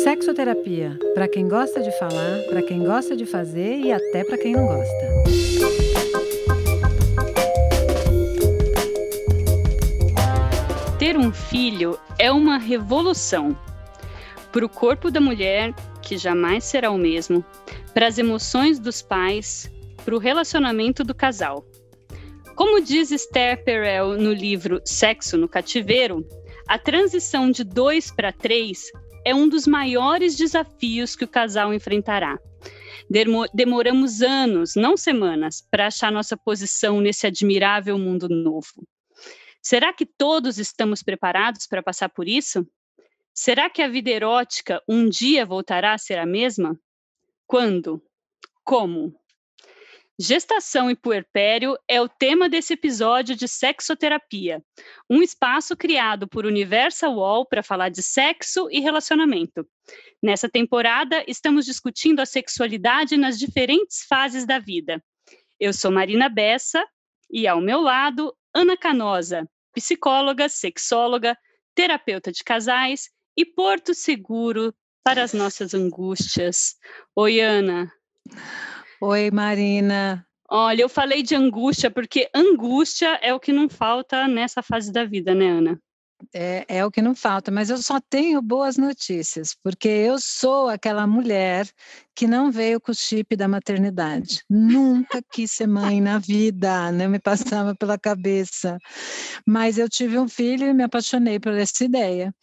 Sexoterapia, para quem gosta de falar, para quem gosta de fazer e até para quem não gosta. Ter um filho é uma revolução. Para o corpo da mulher, que jamais será o mesmo, para as emoções dos pais, para o relacionamento do casal. Como diz Esther Perel no livro Sexo no Cativeiro, a transição de 2 para 3 é um dos maiores desafios que o casal enfrentará. Demoramos anos, não semanas, para achar nossa posição nesse admirável mundo novo. Será que todos estamos preparados para passar por isso? Será que a vida erótica um dia voltará a ser a mesma? Quando? Como? Gestação e puerpério é o tema desse episódio de Sexoterapia, um espaço criado por Universal Wall para falar de sexo e relacionamento. Nessa temporada, estamos discutindo a sexualidade nas diferentes fases da vida. Eu sou Marina Bessa e, ao meu lado, Ana Canosa, psicóloga, sexóloga, terapeuta de casais e porto seguro para as nossas angústias. Oi, Ana. Oi, Marina. Olha, eu falei de angústia porque angústia é o que não falta nessa fase da vida, né, Ana? É o que não falta, mas eu só tenho boas notícias, porque eu sou aquela mulher que não veio com o chip da maternidade. Nunca quis ser mãe na vida, não me passava pela cabeça. Mas eu tive um filho e me apaixonei por essa ideia.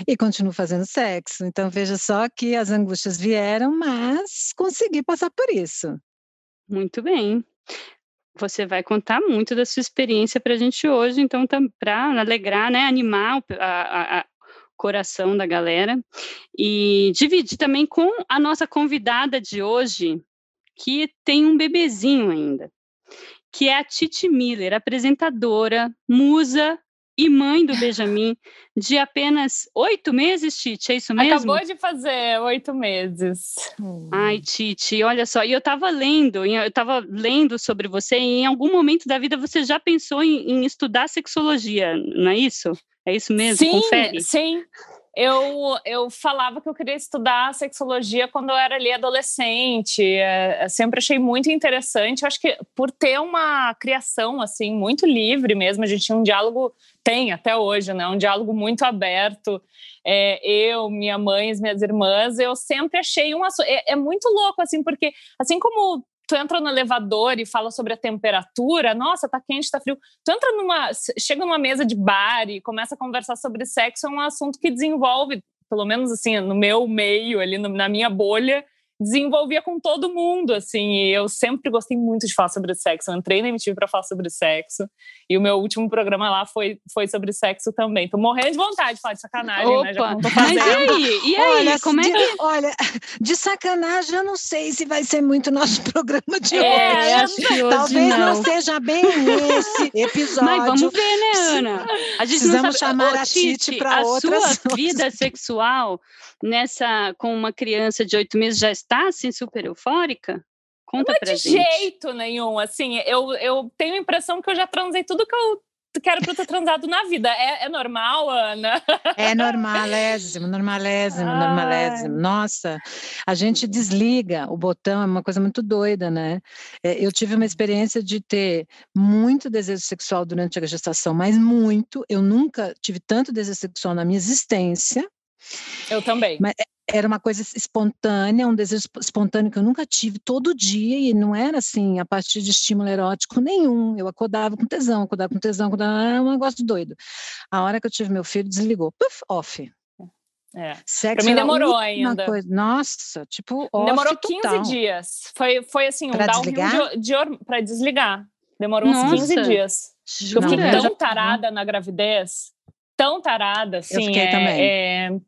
E continuo fazendo sexo. Então, veja só que as angústias vieram, mas consegui passar por isso. Muito bem. Você vai contar muito da sua experiência para a gente hoje, então, para alegrar, né, animar o coração da galera e dividir também com a nossa convidada de hoje, que tem um bebezinho ainda, que é a Titi Miller, apresentadora, musa e mãe do Benjamin, de apenas 8 meses, Titi, é isso mesmo? Acabou de fazer 8 meses. Ai, Titi, olha só, e eu estava lendo sobre você, e em algum momento da vida você já pensou em estudar sexologia, não é isso? É isso mesmo? Sim, confere? Sim. Eu falava que eu queria estudar sexologia quando eu era ali adolescente. Sempre achei muito interessante. Eu acho que por ter uma criação assim muito livre mesmo, a gente tinha um diálogo, tem até hoje, né? Um diálogo muito aberto. Eu, minha mãe, as minhas irmãs, eu sempre achei é muito louco assim, porque assim como tu entra no elevador e fala sobre a temperatura, nossa, tá quente, tá frio. Chega numa mesa de bar e começa a conversar sobre sexo, é um assunto que desenvolve, pelo menos assim, no meu meio, ali na minha bolha, desenvolvia com todo mundo, assim, e eu sempre gostei muito de falar sobre sexo. Eu entrei na MTV para falar sobre sexo, e o meu último programa lá foi sobre sexo também. Tô morrendo de vontade de falar de sacanagem, Opa, né? Já que não tô fazendo. Mas e aí? Olha, como é que... Olha, de sacanagem eu não sei se vai ser muito nosso programa de hoje. Acho que hoje talvez não seja bem esse episódio. Mas vamos ver, né, Ana? A gente Precisamos não sabe... chamar a Titi para outras A sua vida sexual com uma criança de 8 meses já está assim super eufórica? Conta pra gente. Não é de jeito nenhum, assim, eu tenho a impressão que eu já transei tudo que eu quero pra eu ter transado na vida. É normal, Ana? É normalésimo. Nossa, a gente desliga o botão, é uma coisa muito doida, né? Eu tive uma experiência de ter muito desejo sexual durante a gestação, mas muito. Eu nunca tive tanto desejo sexual na minha existência. Eu também. Mas era uma coisa espontânea, um desejo espontâneo que eu nunca tive todo dia, e não era assim, a partir de estímulo erótico nenhum. Eu acordava com tesão, era um negócio doido. A hora que eu tive meu filho, desligou. Puff, off. Pra mim demorou ainda. Coisa. Nossa, tipo, off demorou total. 15 dias. Foi assim, pra downhill pra desligar. Demorou uns 15 dias. Jura? Eu fiquei tão tarada na gravidez. Tão tarada, assim. Eu fiquei também.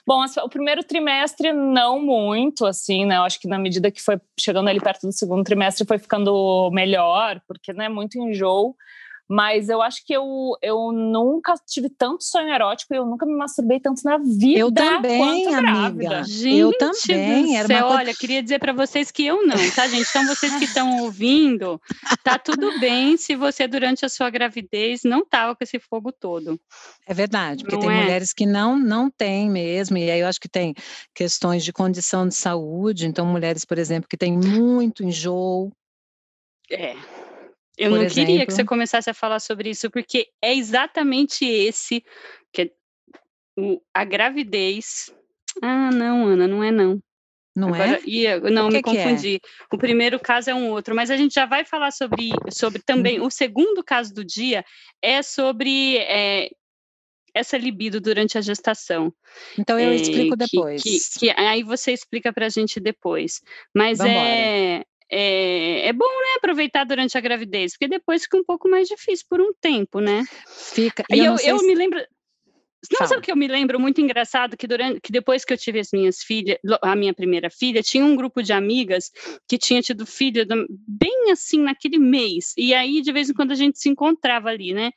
Bom, o primeiro trimestre não muito, assim, né? Eu acho que na medida que foi chegando ali perto do segundo trimestre foi ficando melhor, porque, né, muito enjoo. Mas eu acho que eu nunca tive tanto sonho erótico e eu nunca me masturbei tanto na vida. Eu também, quanto amiga. grávida. Gente eu também. do céu, olha, queria dizer para vocês que eu não, tá, gente? Então, vocês que estão ouvindo, tá tudo bem se você, durante a sua gravidez, não tava com esse fogo todo. É verdade, porque Não tem é? mulheres que não têm mesmo, e aí eu acho que tem questões de condição de saúde, então mulheres, por exemplo, que têm muito enjoo, Eu por não queria que exemplo. você começasse a falar sobre isso, porque é exatamente esse, que a gravidez... Ah, não, Ana, não é não. Não Agora, é? não, O me que é? confundi. O primeiro caso é um outro, mas a gente já vai falar sobre também. O segundo caso do dia é sobre essa libido durante a gestação. Então eu explico Que depois. aí você explica para a gente depois. Mas Vambora. é bom, né, aproveitar durante a gravidez, porque depois fica um pouco mais difícil por um tempo, né? Fica. E eu não sei eu me lembro. Não, Fala. sabe o que eu me lembro muito engraçado? Que depois que eu tive as minhas filhas, a minha primeira filha, tinha um grupo de amigas que tinha tido filha bem assim naquele mês. E aí, de vez em quando, a gente se encontrava ali, né?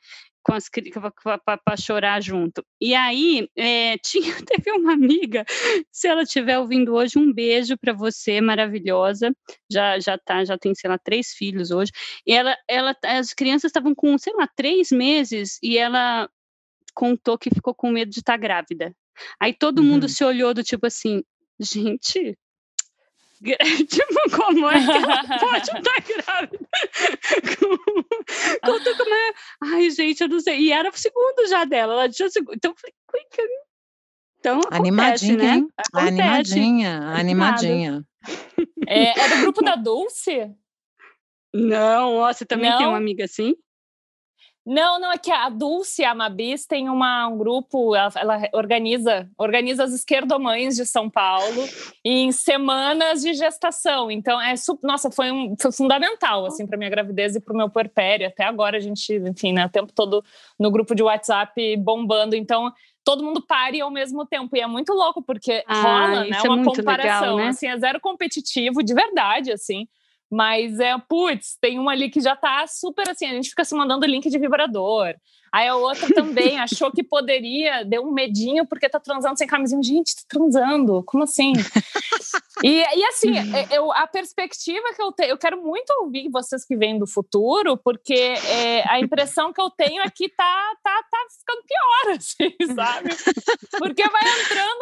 Para chorar junto. E aí, teve uma amiga, se ela estiver ouvindo hoje, um beijo para você, maravilhosa. Já tem, sei lá, 3 filhos hoje. E as crianças estavam com, sei lá, 3 meses, e ela contou que ficou com medo de estar grávida. Aí todo mundo se olhou do tipo assim, gente, tipo, como é que ela pode estar grávida? Contou como é. Ai, gente, eu não sei. E era o segundo já dela, ela tinha o segundo. Então eu falei, então acontece, Animadinha, né? hein? Acontece. Animadinha. É do grupo da Dulce? Não, você também tem uma amiga assim? Não, é que a Dulce, a Mabis, tem um grupo, ela organiza as esquerdomães de São Paulo em semanas de gestação. Então, nossa, foi fundamental, assim, para minha gravidez e para o meu puerpério. Até agora a gente, enfim, né, o tempo todo no grupo de WhatsApp bombando. Então, todo mundo pare ao mesmo tempo. E é muito louco, porque rola, né, uma comparação. Legal, né? Assim, é zero competitivo, de verdade, assim. Mas tem uma ali que já tá super assim, a gente fica se mandando link de vibrador. Aí a outra também achou que poderia, deu um medinho porque tá transando sem camisinha. Gente, tá transando, como assim? E assim, a perspectiva que eu tenho, eu quero muito ouvir vocês que vêm do futuro, porque a impressão que eu tenho é que tá ficando pior, assim, sabe? Porque vai entrando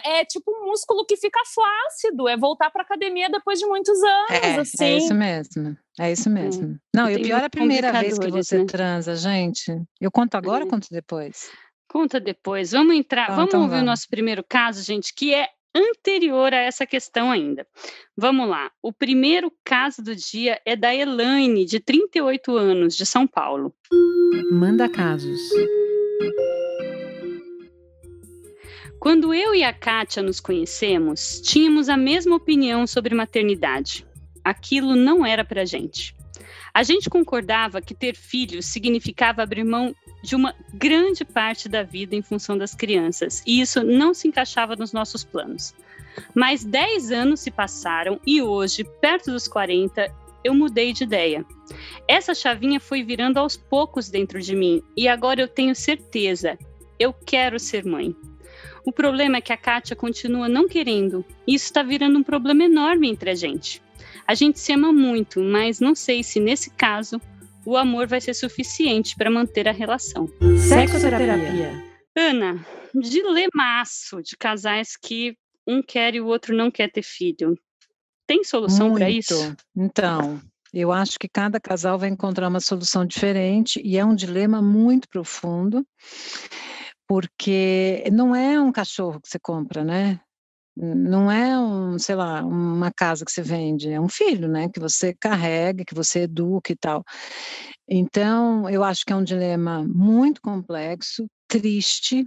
é tipo um músculo que fica flácido, é voltar pra academia depois de muitos anos, assim. É isso mesmo. É isso mesmo. Não, e o pior é a primeira vez que você transa, gente. Eu conto agora ou conto depois? Conta depois. Vamos ouvir o nosso primeiro caso, gente, que é anterior a essa questão ainda. Vamos lá. O primeiro caso do dia é da Elaine, de 38 anos, de São Paulo. Manda casos. Quando eu e a Kátia nos conhecemos, tínhamos a mesma opinião sobre maternidade. Aquilo não era pra gente. A gente concordava que ter filhos significava abrir mão de uma grande parte da vida em função das crianças, e isso não se encaixava nos nossos planos. Mas 10 anos se passaram e hoje, perto dos 40, eu mudei de ideia. Essa chavinha foi virando aos poucos dentro de mim, e agora eu tenho certeza, eu quero ser mãe. O problema é que a Kátia continua não querendo, e isso está virando um problema enorme entre a gente. A gente se ama muito, mas não sei se nesse caso o amor vai ser suficiente para manter a relação. Sexoterapia. Ana, dilemaço de casais que um quer e o outro não quer ter filho. Tem solução para isso? Então, eu acho que cada casal vai encontrar uma solução diferente e é um dilema muito profundo, porque não é um cachorro que você compra, né? Não é sei lá, uma casa que você vende, é um filho, né, que você carrega, que você educa e tal. Então, eu acho que é um dilema muito complexo, triste,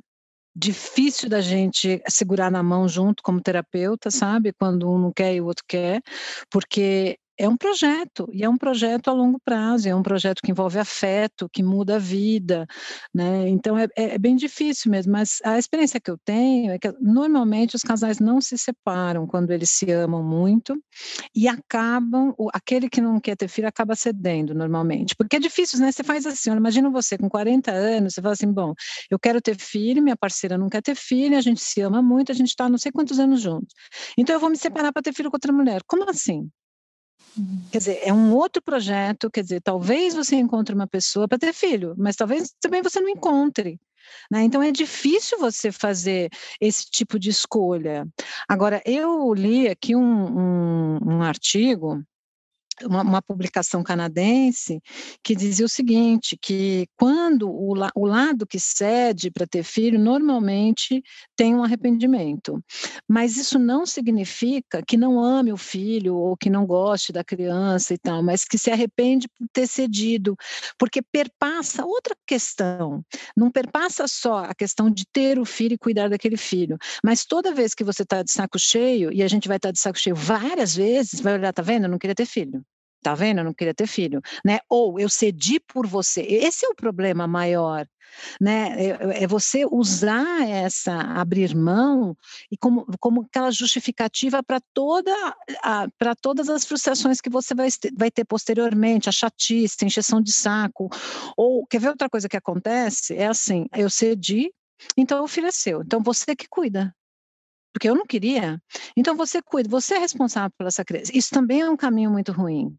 difícil da gente segurar na mão junto como terapeuta, sabe, quando um não quer e o outro quer, porque é um projeto, e é um projeto a longo prazo, é um projeto que envolve afeto, que muda a vida, né? Então é bem difícil mesmo, mas a experiência que eu tenho é que normalmente os casais não se separam quando eles se amam muito e acabam, aquele que não quer ter filho acaba cedendo normalmente, porque é difícil, né? Você faz assim, imagina você com 40 anos, você fala assim, bom, eu quero ter filho, minha parceira não quer ter filho, a gente se ama muito, a gente está não sei quantos anos juntos, então eu vou me separar para ter filho com outra mulher. Como assim? Quer dizer, é um outro projeto, quer dizer, talvez você encontre uma pessoa para ter filho, mas talvez também você não encontre, né? Então é difícil você fazer esse tipo de escolha. Agora, eu li aqui um artigo, uma publicação canadense que dizia o seguinte, que quando o lado que cede para ter filho, normalmente tem um arrependimento, mas isso não significa que não ame o filho ou que não goste da criança e tal, mas que se arrepende por ter cedido, porque perpassa outra questão, não perpassa só a questão de ter o filho e cuidar daquele filho, mas toda vez que você está de saco cheio, e a gente vai estar de saco cheio várias vezes, vai olhar, tá vendo? Eu não queria ter filho. Tá vendo? Eu não queria ter filho, né? Ou eu cedi por você. Esse é o problema maior, né? É você usar abrir mão e como aquela justificativa para todas as frustrações que você vai ter posteriormente, a chatice, a encheção de saco. Ou, quer ver outra coisa que acontece? É assim, eu cedi, então o filho é seu, então você que cuida. Porque eu não queria, então você cuida, você é responsável por essa criança. Isso também é um caminho muito ruim.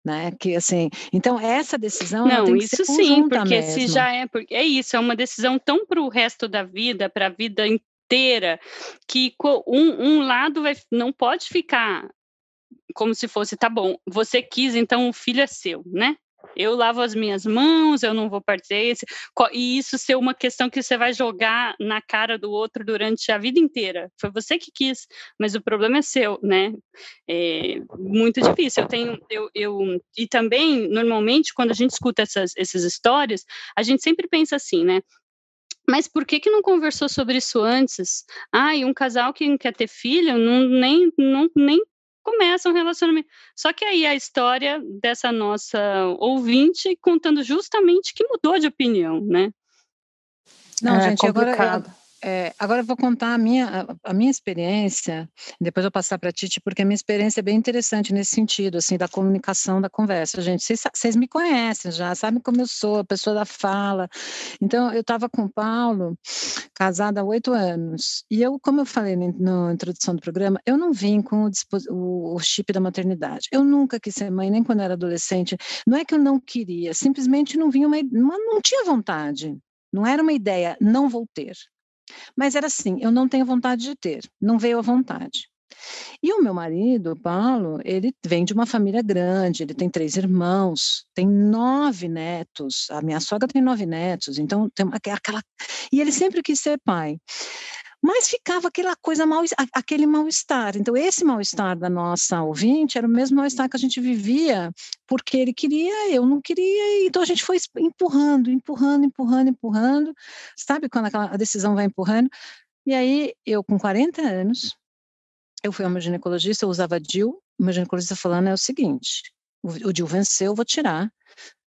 Né? Que assim, então essa decisão ela Não, tem que ser isso sim, conjunta porque se mesmo. já porque é isso, é uma decisão tão para o resto da vida, para a vida inteira, que um lado não pode ficar como se fosse, tá bom, você quis, então o filho é seu, né? Eu lavo as minhas mãos, eu não vou participar, e isso ser uma questão que você vai jogar na cara do outro durante a vida inteira. Foi você que quis, mas o problema é seu, né? É muito difícil. E também, normalmente, quando a gente escuta essas histórias, a gente sempre pensa assim, né? Mas por que não conversou sobre isso antes? E um casal que não quer ter filho nem começa um relacionamento. Só que aí a história dessa nossa ouvinte contando justamente que mudou de opinião, né? Não, gente, complicado. Agora eu vou contar a minha experiência, depois eu vou passar para a Titi, porque a minha experiência é bem interessante nesse sentido, assim, da comunicação, da conversa. Gente, vocês me conhecem já, sabem como eu sou, a pessoa da fala. Então, eu estava com o Paulo, casada há 8 anos, e como eu falei na introdução do programa, eu não vim com o chip da maternidade. Eu nunca quis ser mãe, nem quando era adolescente. Não é que eu não queria, simplesmente não vinha não tinha vontade. Não era uma ideia, não vou ter. Mas era assim, eu não tenho vontade de ter, não veio à vontade. E o meu marido, o Paulo, ele vem de uma família grande, ele tem 3 irmãos, tem 9 netos, a minha sogra tem 9 netos, então tem aquela... E ele sempre quis ser pai. Mas ficava aquela coisa aquele mal-estar. Então, esse mal-estar da nossa ouvinte era o mesmo mal-estar que a gente vivia, porque ele queria, eu não queria, então a gente foi empurrando, sabe quando a decisão vai empurrando? E aí, eu com 40 anos, eu fui ao meu ginecologista, eu usava DIU, o meu ginecologista falando é o seguinte, o DIU venceu, eu vou tirar,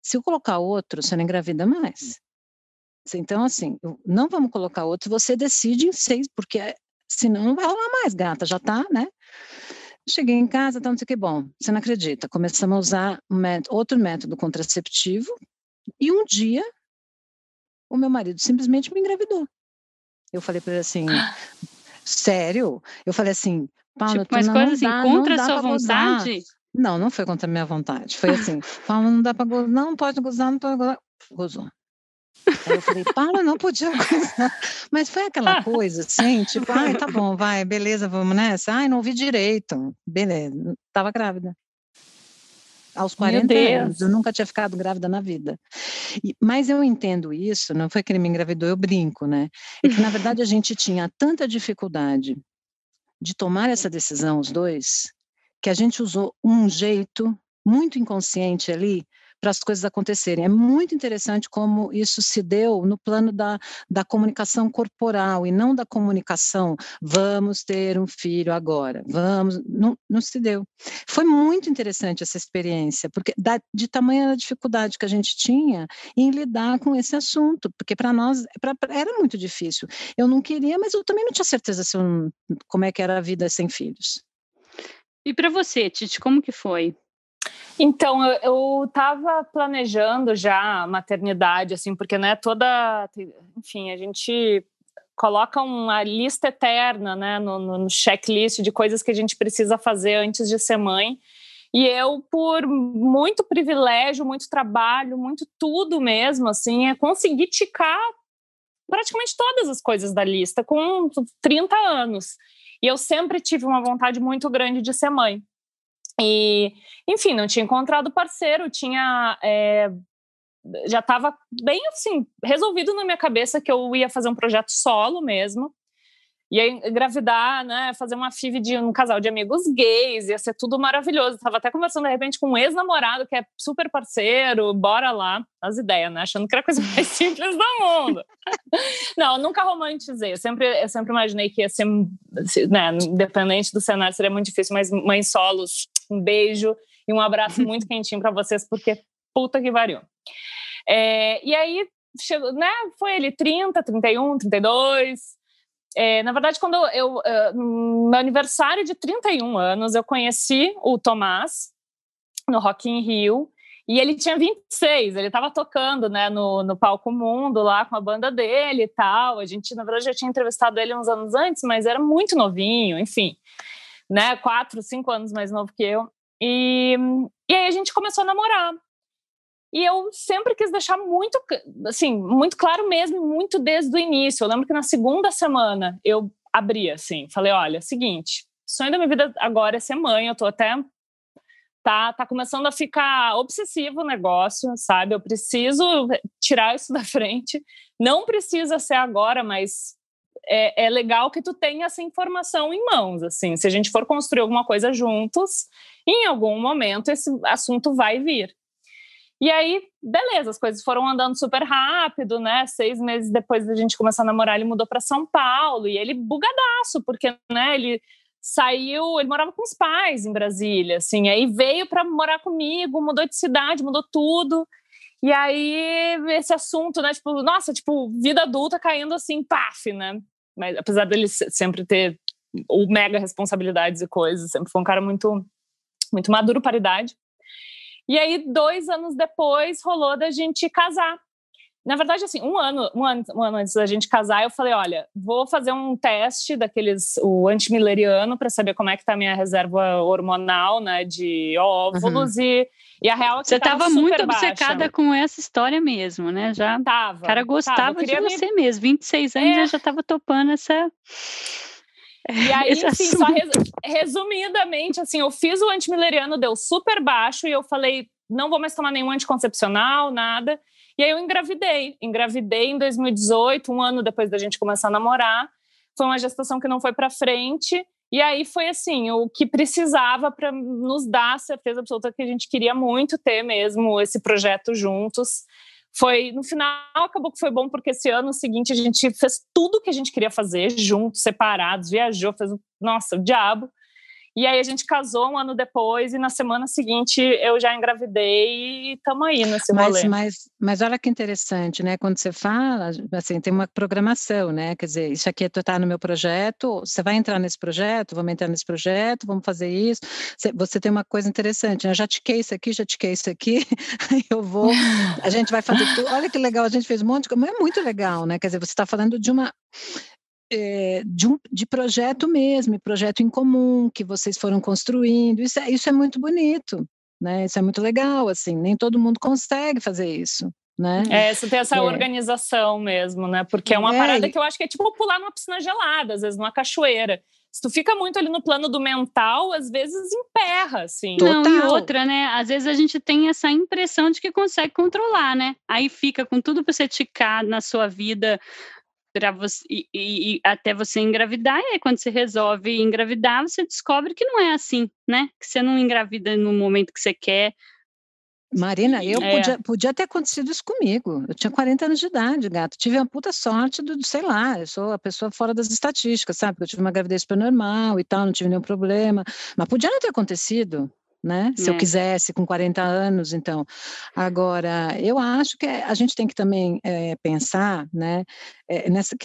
se eu colocar outro, você não engravida mais. Então, assim, não vamos colocar outro, você decide em 6, porque senão não vai rolar mais, gata, já tá, né? Cheguei em casa, tá, não sei o que, bom, você não acredita, começamos a usar outro método contraceptivo, e um dia, o meu marido simplesmente me engravidou. Eu falei para ele assim, sério? Eu falei assim, Paulo, mas coisa assim, contra a sua vontade? Não foi contra a minha vontade, foi assim, Paulo, não dá para gozar, não pode gozar, não pode gozar, gozou. Aí eu falei, Paula, não podia gozar. Mas foi aquela coisa assim, tipo, tá bom, vai, beleza, vamos nessa. Não ouvi direito. Beleza, estava grávida. Aos 40 anos, eu nunca tinha ficado grávida na vida. Mas eu entendo isso, não foi que ele me engravidou, eu brinco, né? É que, na verdade, a gente tinha tanta dificuldade de tomar essa decisão, os dois, que a gente usou um jeito muito inconsciente ali para as coisas acontecerem. É muito interessante como isso se deu no plano da comunicação corporal e não da comunicação, vamos ter um filho agora, não se deu. Foi muito interessante essa experiência, porque de tamanha dificuldade que a gente tinha em lidar com esse assunto, porque para nós era muito difícil. Eu não queria, mas eu também não tinha certeza como é que era a vida sem filhos. E para você, Titi, como que foi? Então, eu estava planejando já a maternidade, assim, porque, né, enfim, a gente coloca uma lista eterna, né, no checklist de coisas que a gente precisa fazer antes de ser mãe. E eu, por muito privilégio, muito trabalho, muito tudo mesmo, assim, consegui ticar praticamente todas as coisas da lista com 30 anos. E eu sempre tive uma vontade muito grande de ser mãe. E, enfim, não tinha encontrado parceiro, já estava bem, assim, resolvido na minha cabeça que eu ia fazer um projeto solo mesmo. Ia engravidar, né, fazer uma FIV de um casal de amigos gays, ia ser tudo maravilhoso. Estava até conversando, de repente, com um ex-namorado que é super parceiro, bora lá, as ideias, né, achando que era a coisa mais simples do mundo. Não, eu nunca romantizei, eu sempre imaginei que ia ser, né, independente do cenário, seria muito difícil, mas mães solos, um beijo e um abraço muito quentinho para vocês, porque puta que pariu. E aí, chegou, né, foi ele 30, 31, 32... na verdade, quando no meu aniversário de 31 anos, eu conheci o Tomás no Rock in Rio, e ele tinha 26, ele estava tocando, né, no Palco Mundo lá com a banda dele e tal. A gente, na verdade, já tinha entrevistado ele uns anos antes, mas era muito novinho, enfim, né, 4, 5 anos mais novo que eu. E aí a gente começou a namorar. E eu sempre quis deixar muito, assim, muito claro mesmo, muito desde o início. Eu lembro que na segunda semana eu abri, assim, falei, olha, seguinte, o sonho da minha vida agora é ser mãe, eu tô até... Tá começando a ficar obsessivo o negócio, sabe? Eu preciso tirar isso da frente. Não precisa ser agora, mas é legal que tu tenha essa informação em mãos, assim. Se a gente for construir alguma coisa juntos, em algum momento esse assunto vai vir. E aí, beleza, as coisas foram andando super rápido, né? 6 meses depois da gente começar a namorar, ele mudou para São Paulo, e ele bugadaço, porque, né, ele morava com os pais em Brasília, assim, aí veio para morar comigo, mudou de cidade, mudou tudo. E aí, esse assunto, né, tipo, nossa, tipo, vida adulta caindo assim, paf, né? Mas apesar dele sempre ter mega responsabilidades e coisas, sempre foi um cara muito, muito maduro para a idade. E aí, 2 anos depois, rolou da gente casar. Na verdade, assim, um ano antes da gente casar, eu falei, olha, vou fazer um teste o antimileriano para saber como é que tá a minha reserva hormonal, né, de óvulos, e a real é que você estava muito baixa. Obcecada com essa história mesmo, né? Já tava. O cara gostava de você mesmo. 26 anos eu já estava topando essa... E aí, enfim, só resumidamente, assim, eu fiz o antimileriano, deu super baixo, e eu falei, não vou mais tomar nenhum anticoncepcional, nada. E aí eu engravidei em 2018, um ano depois da gente começar a namorar. Foi uma gestação que não foi para frente, e aí foi assim, o que precisava para nos dar a certeza absoluta que a gente queria muito ter mesmo esse projeto juntos. No final, acabou que foi bom, porque esse ano seguinte a gente fez tudo o que a gente queria fazer juntos, separados, viajou, nossa, o diabo. E aí a gente casou um ano depois, e na semana seguinte eu já engravidei, e estamos aí nesse rolê. Mas olha que interessante, né? Quando você fala, assim, tem uma programação, né? Quer dizer, isso aqui está no meu projeto, você vai entrar nesse projeto, vamos entrar nesse projeto, vamos fazer isso. Você tem uma coisa interessante, né? Já tiquei isso aqui, aí a gente vai fazer tudo. Olha que legal, a gente fez um monte de coisa, mas é muito legal, né? Quer dizer, você está falando de projeto mesmo, projeto em comum que vocês foram construindo, isso é muito bonito, né? Isso é muito legal, assim, nem todo mundo consegue fazer isso, né? Você tem essa organização mesmo, né? Porque é uma parada que eu acho que é tipo pular numa piscina gelada, às vezes numa cachoeira. Se tu fica muito ali no plano do mental, às vezes emperra, assim. Não, e outra, né? Às vezes a gente tem essa impressão de que consegue controlar, né? Aí fica com tudo para você ticar na sua vida, para você e até você engravidar, e aí quando você resolve engravidar, você descobre que não é assim, né? Que você não engravida no momento que você quer, Marina, eu podia ter acontecido isso comigo. Eu tinha 40 anos de idade, gato. Tive a puta sorte sei lá, eu sou a pessoa fora das estatísticas, sabe? Porque eu tive uma gravidez normal e tal, não tive nenhum problema. Mas podia não ter acontecido, né? Se eu quisesse, com 40 anos, então. Agora, eu acho que a gente tem que também pensar, né,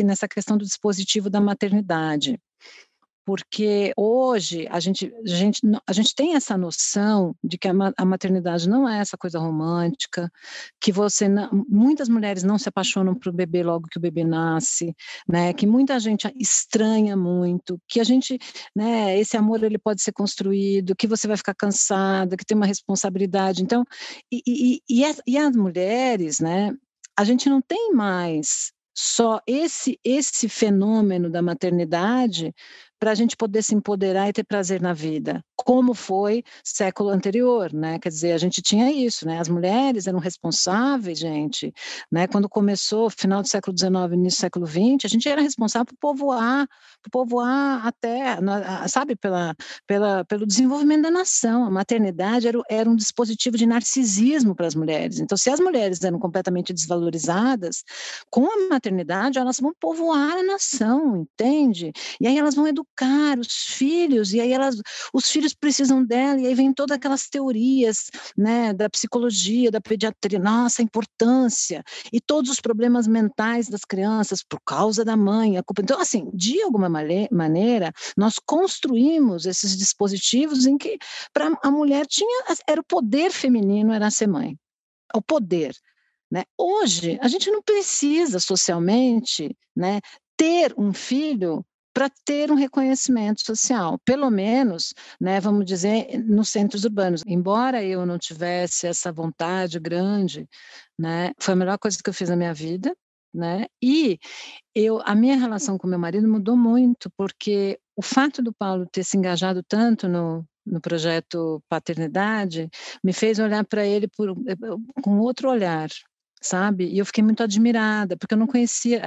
nessa questão do dispositivo da maternidade. Porque hoje a gente tem essa noção de que a maternidade não é essa coisa romântica, que muitas mulheres não se apaixonam por o bebê logo que o bebê nasce, né? Que muita gente estranha muito, que a gente, né? Esse amor ele pode ser construído, que você vai ficar cansada, que tem uma responsabilidade. Então, e as mulheres, né? A gente não tem mais só esse fenômeno da maternidade para a gente poder se empoderar e ter prazer na vida, como foi século anterior, né? Quer dizer, a gente tinha isso, né? As mulheres eram responsáveis, gente, né? Quando começou, final do século XIX, início do século XX, a gente era responsável por povoar a terra, sabe? Pelo desenvolvimento da nação. A maternidade era um dispositivo de narcisismo para as mulheres. Então, se as mulheres eram completamente desvalorizadas, com a maternidade, elas vão povoar a nação, entende? E aí elas vão educar os filhos, e aí os filhos precisam dela, e aí vem todas aquelas teorias, né, da psicologia, da pediatria, nossa, a importância, e todos os problemas mentais das crianças por causa da mãe, a culpa. Então, assim, de alguma maneira, nós construímos esses dispositivos em que para a mulher era o poder feminino, era ser mãe, o poder. Né? Hoje, a gente não precisa socialmente, né, ter um filho para ter um reconhecimento social, pelo menos, né, vamos dizer, nos centros urbanos. Embora eu não tivesse essa vontade grande, né, foi a melhor coisa que eu fiz na minha vida, né, e a minha relação com meu marido mudou muito, porque o fato do Paulo ter se engajado tanto no projeto Paternidade me fez olhar para ele com outro olhar, sabe? E eu fiquei muito admirada, porque eu não conhecia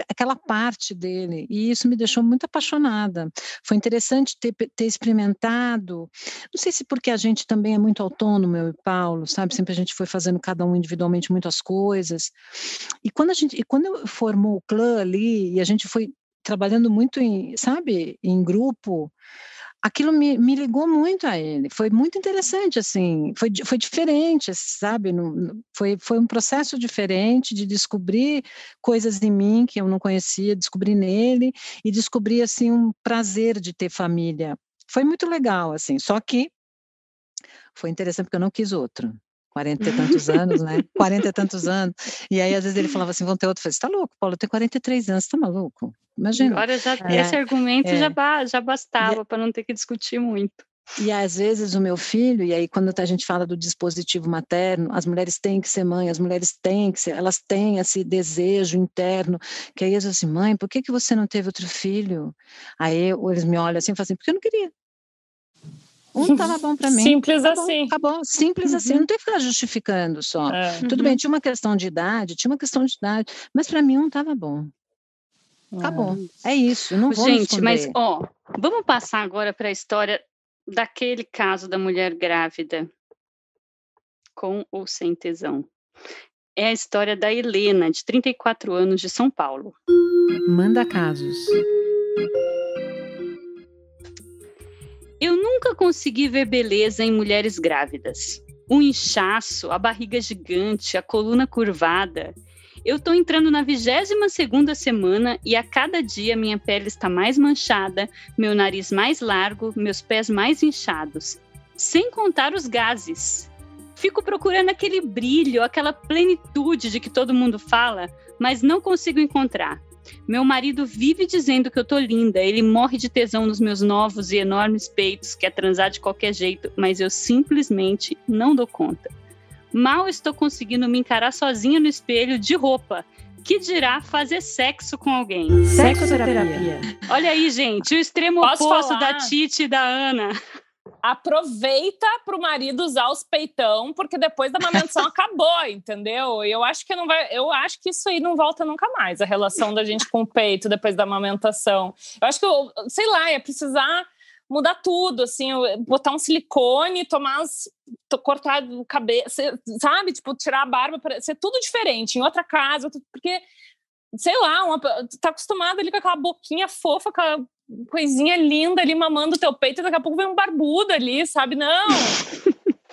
aquela parte dele, e isso me deixou muito apaixonada. Foi interessante ter experimentado, não sei se porque a gente também é muito autônomo, eu e Paulo, sabe? Sempre a gente foi fazendo cada um individualmente muitas coisas, e quando eu formou o clã ali, e a gente foi trabalhando muito em grupo, aquilo me ligou muito a ele, foi muito interessante, assim, foi diferente, sabe, foi um processo diferente de descobrir coisas em mim que eu não conhecia, descobrir nele, e descobrir, assim, um prazer de ter família. Foi muito legal, assim, só que foi interessante porque eu não quis outro. 40 e tantos anos, né? 40 e tantos anos. E aí, às vezes, ele falava assim, vão ter outro. Eu falei, você tá louco, Paulo, eu tenho 43 anos, você tá maluco? Imagina. Agora esse argumento já bastava para não ter que discutir muito. E às vezes o meu filho, e aí quando a gente fala do dispositivo materno, as mulheres têm que ser mãe, as mulheres têm que ser, elas têm esse desejo interno, que aí eles dizem assim, mãe, por que você não teve outro filho? Aí eles me olham assim e falam assim, porque eu não queria. Um estava bom para mim. Simples assim. Acabou. Simples assim. Não tem que ficar justificando só. Tudo bem, tinha uma questão de idade, mas para mim um estava bom. Acabou. É isso. Não vou Gente, mas vamos passar agora para a história daquele caso da mulher grávida com ou sem tesão. É a história da Helena, de 34 anos, de São Paulo. Manda casos. Eu nunca consegui ver beleza em mulheres grávidas. Um inchaço, a barriga gigante, a coluna curvada. Eu estou entrando na 22ª semana e a cada dia minha pele está mais manchada, meu nariz mais largo, meus pés mais inchados. Sem contar os gases. Fico procurando aquele brilho, aquela plenitude de que todo mundo fala, mas não consigo encontrar. Meu marido vive dizendo que eu tô linda, ele morre de tesão nos meus novos e enormes peitos, quer transar de qualquer jeito, mas eu simplesmente não dou conta. Mal estou conseguindo me encarar sozinha no espelho de roupa, que dirá fazer sexo com alguém. Sexoterapia. Olha aí, gente, o extremo oposto da Titi e da Ana. Aproveita para o marido usar os peitão, porque depois da amamentação acabou, entendeu? E eu acho que isso aí não volta nunca mais, a relação da gente com o peito depois da amamentação. Eu acho que, sei lá, ia precisar mudar tudo, assim, botar um silicone, cortar o cabelo, sabe? Tipo, tirar a barba, ser tudo diferente, em outra casa, porque, sei lá, tá acostumada ali com aquela boquinha fofa, com a coisinha linda ali mamando o teu peito, e daqui a pouco vem um barbudo ali, sabe? Não!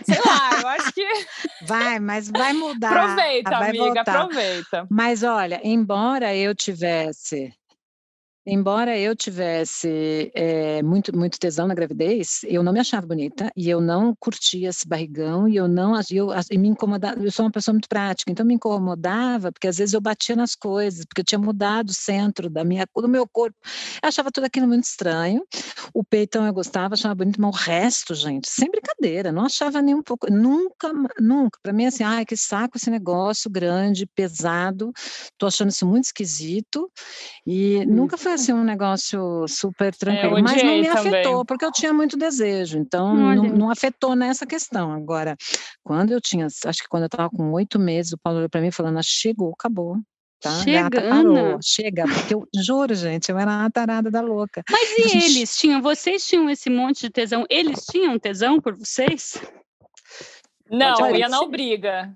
Sei lá, eu acho que... Mas vai mudar. Aproveita, vai amiga, voltar. aproveita. Mas olha, embora eu tivesse muito, muito tesão na gravidez, eu não me achava bonita e eu não curtia esse barrigão e e me incomodava. Eu sou uma pessoa muito prática, então me incomodava porque às vezes eu batia nas coisas, porque eu tinha mudado o centro do meu corpo. Eu achava tudo aquilo muito estranho. O peitão eu gostava, achava bonito, mas o resto, gente, sem brincadeira, não achava nem um pouco, nunca. Para mim, assim, ai, que saco esse negócio grande, pesado, tô achando isso muito esquisito e nunca foi assim um negócio super tranquilo, mas não me afetou, também. porque eu tinha muito desejo, então não afetou nessa questão. Agora, quando eu estava com 8 meses, o Paulo olhou para mim falando, chegou, acabou. Tá? Chega, Gata, parou, Ana. chega, porque eu juro, gente, eu era uma tarada da louca. Mas e vocês tinham esse monte de tesão, eles tinham tesão por vocês? Não, ia na briga.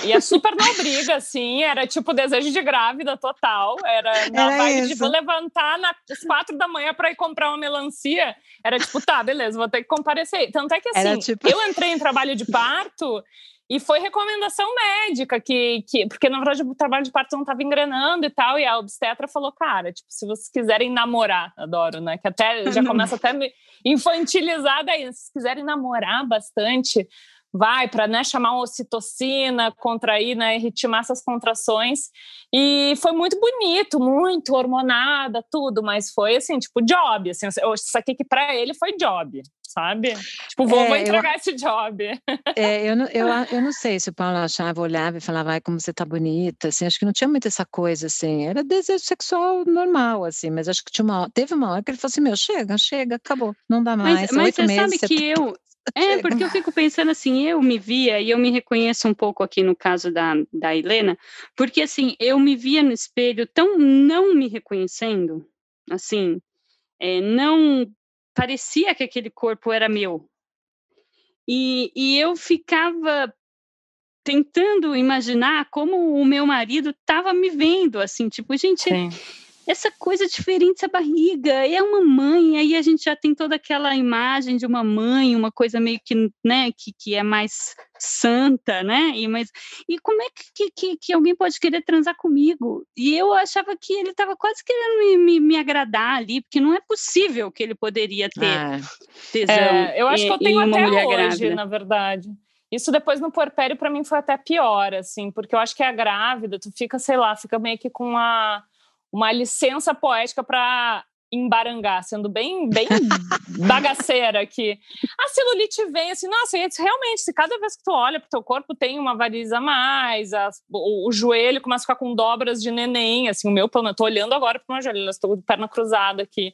Ia super não briga, assim, era tipo desejo de grávida total, era na vibe de vou levantar às 4 da manhã para ir comprar uma melancia, era tipo, tá, beleza, vou ter que comparecer. Tanto é que assim, eu entrei em trabalho de parto e foi recomendação médica, porque na verdade o trabalho de parto não estava engrenando e tal, e a obstetra falou, cara, tipo, se vocês quiserem namorar, adoro, né, que até já começa até me infantilizar daí, se vocês quiserem namorar bastante, vai para, né, chamar uma ocitocina, contrair, né, ritmar essas contrações, e foi muito bonito, muito hormonada, tudo, mas foi assim, tipo, job, assim, eu saquei que para ele foi job, sabe? Tipo, vou entregar esse job. Eu não sei se o Paulo olhava e falava, ai, como você tá bonita, assim, acho que não tinha muito essa coisa, assim, era desejo sexual normal, assim, mas acho que teve uma hora que ele falou assim, meu, chega, acabou, não dá mais, mas 8 você meses... sabe que eu... porque eu fico pensando assim, eu me via, e eu me reconheço um pouco aqui no caso da Helena, porque assim, eu me via no espelho tão não me reconhecendo, assim, não parecia que aquele corpo era meu. E eu ficava tentando imaginar como o meu marido estava me vendo, assim, tipo, gente... Sim. Essa coisa diferente, essa barriga, é uma mãe, aí a gente já tem toda aquela imagem de uma mãe, uma coisa meio que, né, que é mais santa, né, e como é que alguém pode querer transar comigo? E eu achava que ele estava quase querendo me agradar ali, porque não é possível que ele poderia ter tesão eu acho que eu tenho em uma até mulher hoje, grávida. Na verdade. Isso depois no puerpério para mim foi até pior, assim, porque eu acho que a grávida, tu fica, sei lá, fica meio que com uma licença poética para embarangar, sendo bem bagaceira aqui. A celulite vem assim, nossa, realmente, se cada vez que tu olha pro teu corpo tem uma variz a mais, o joelho começa a ficar com dobras de neném, assim, o meu, eu tô olhando agora pro meu joelho, estou de perna cruzada aqui.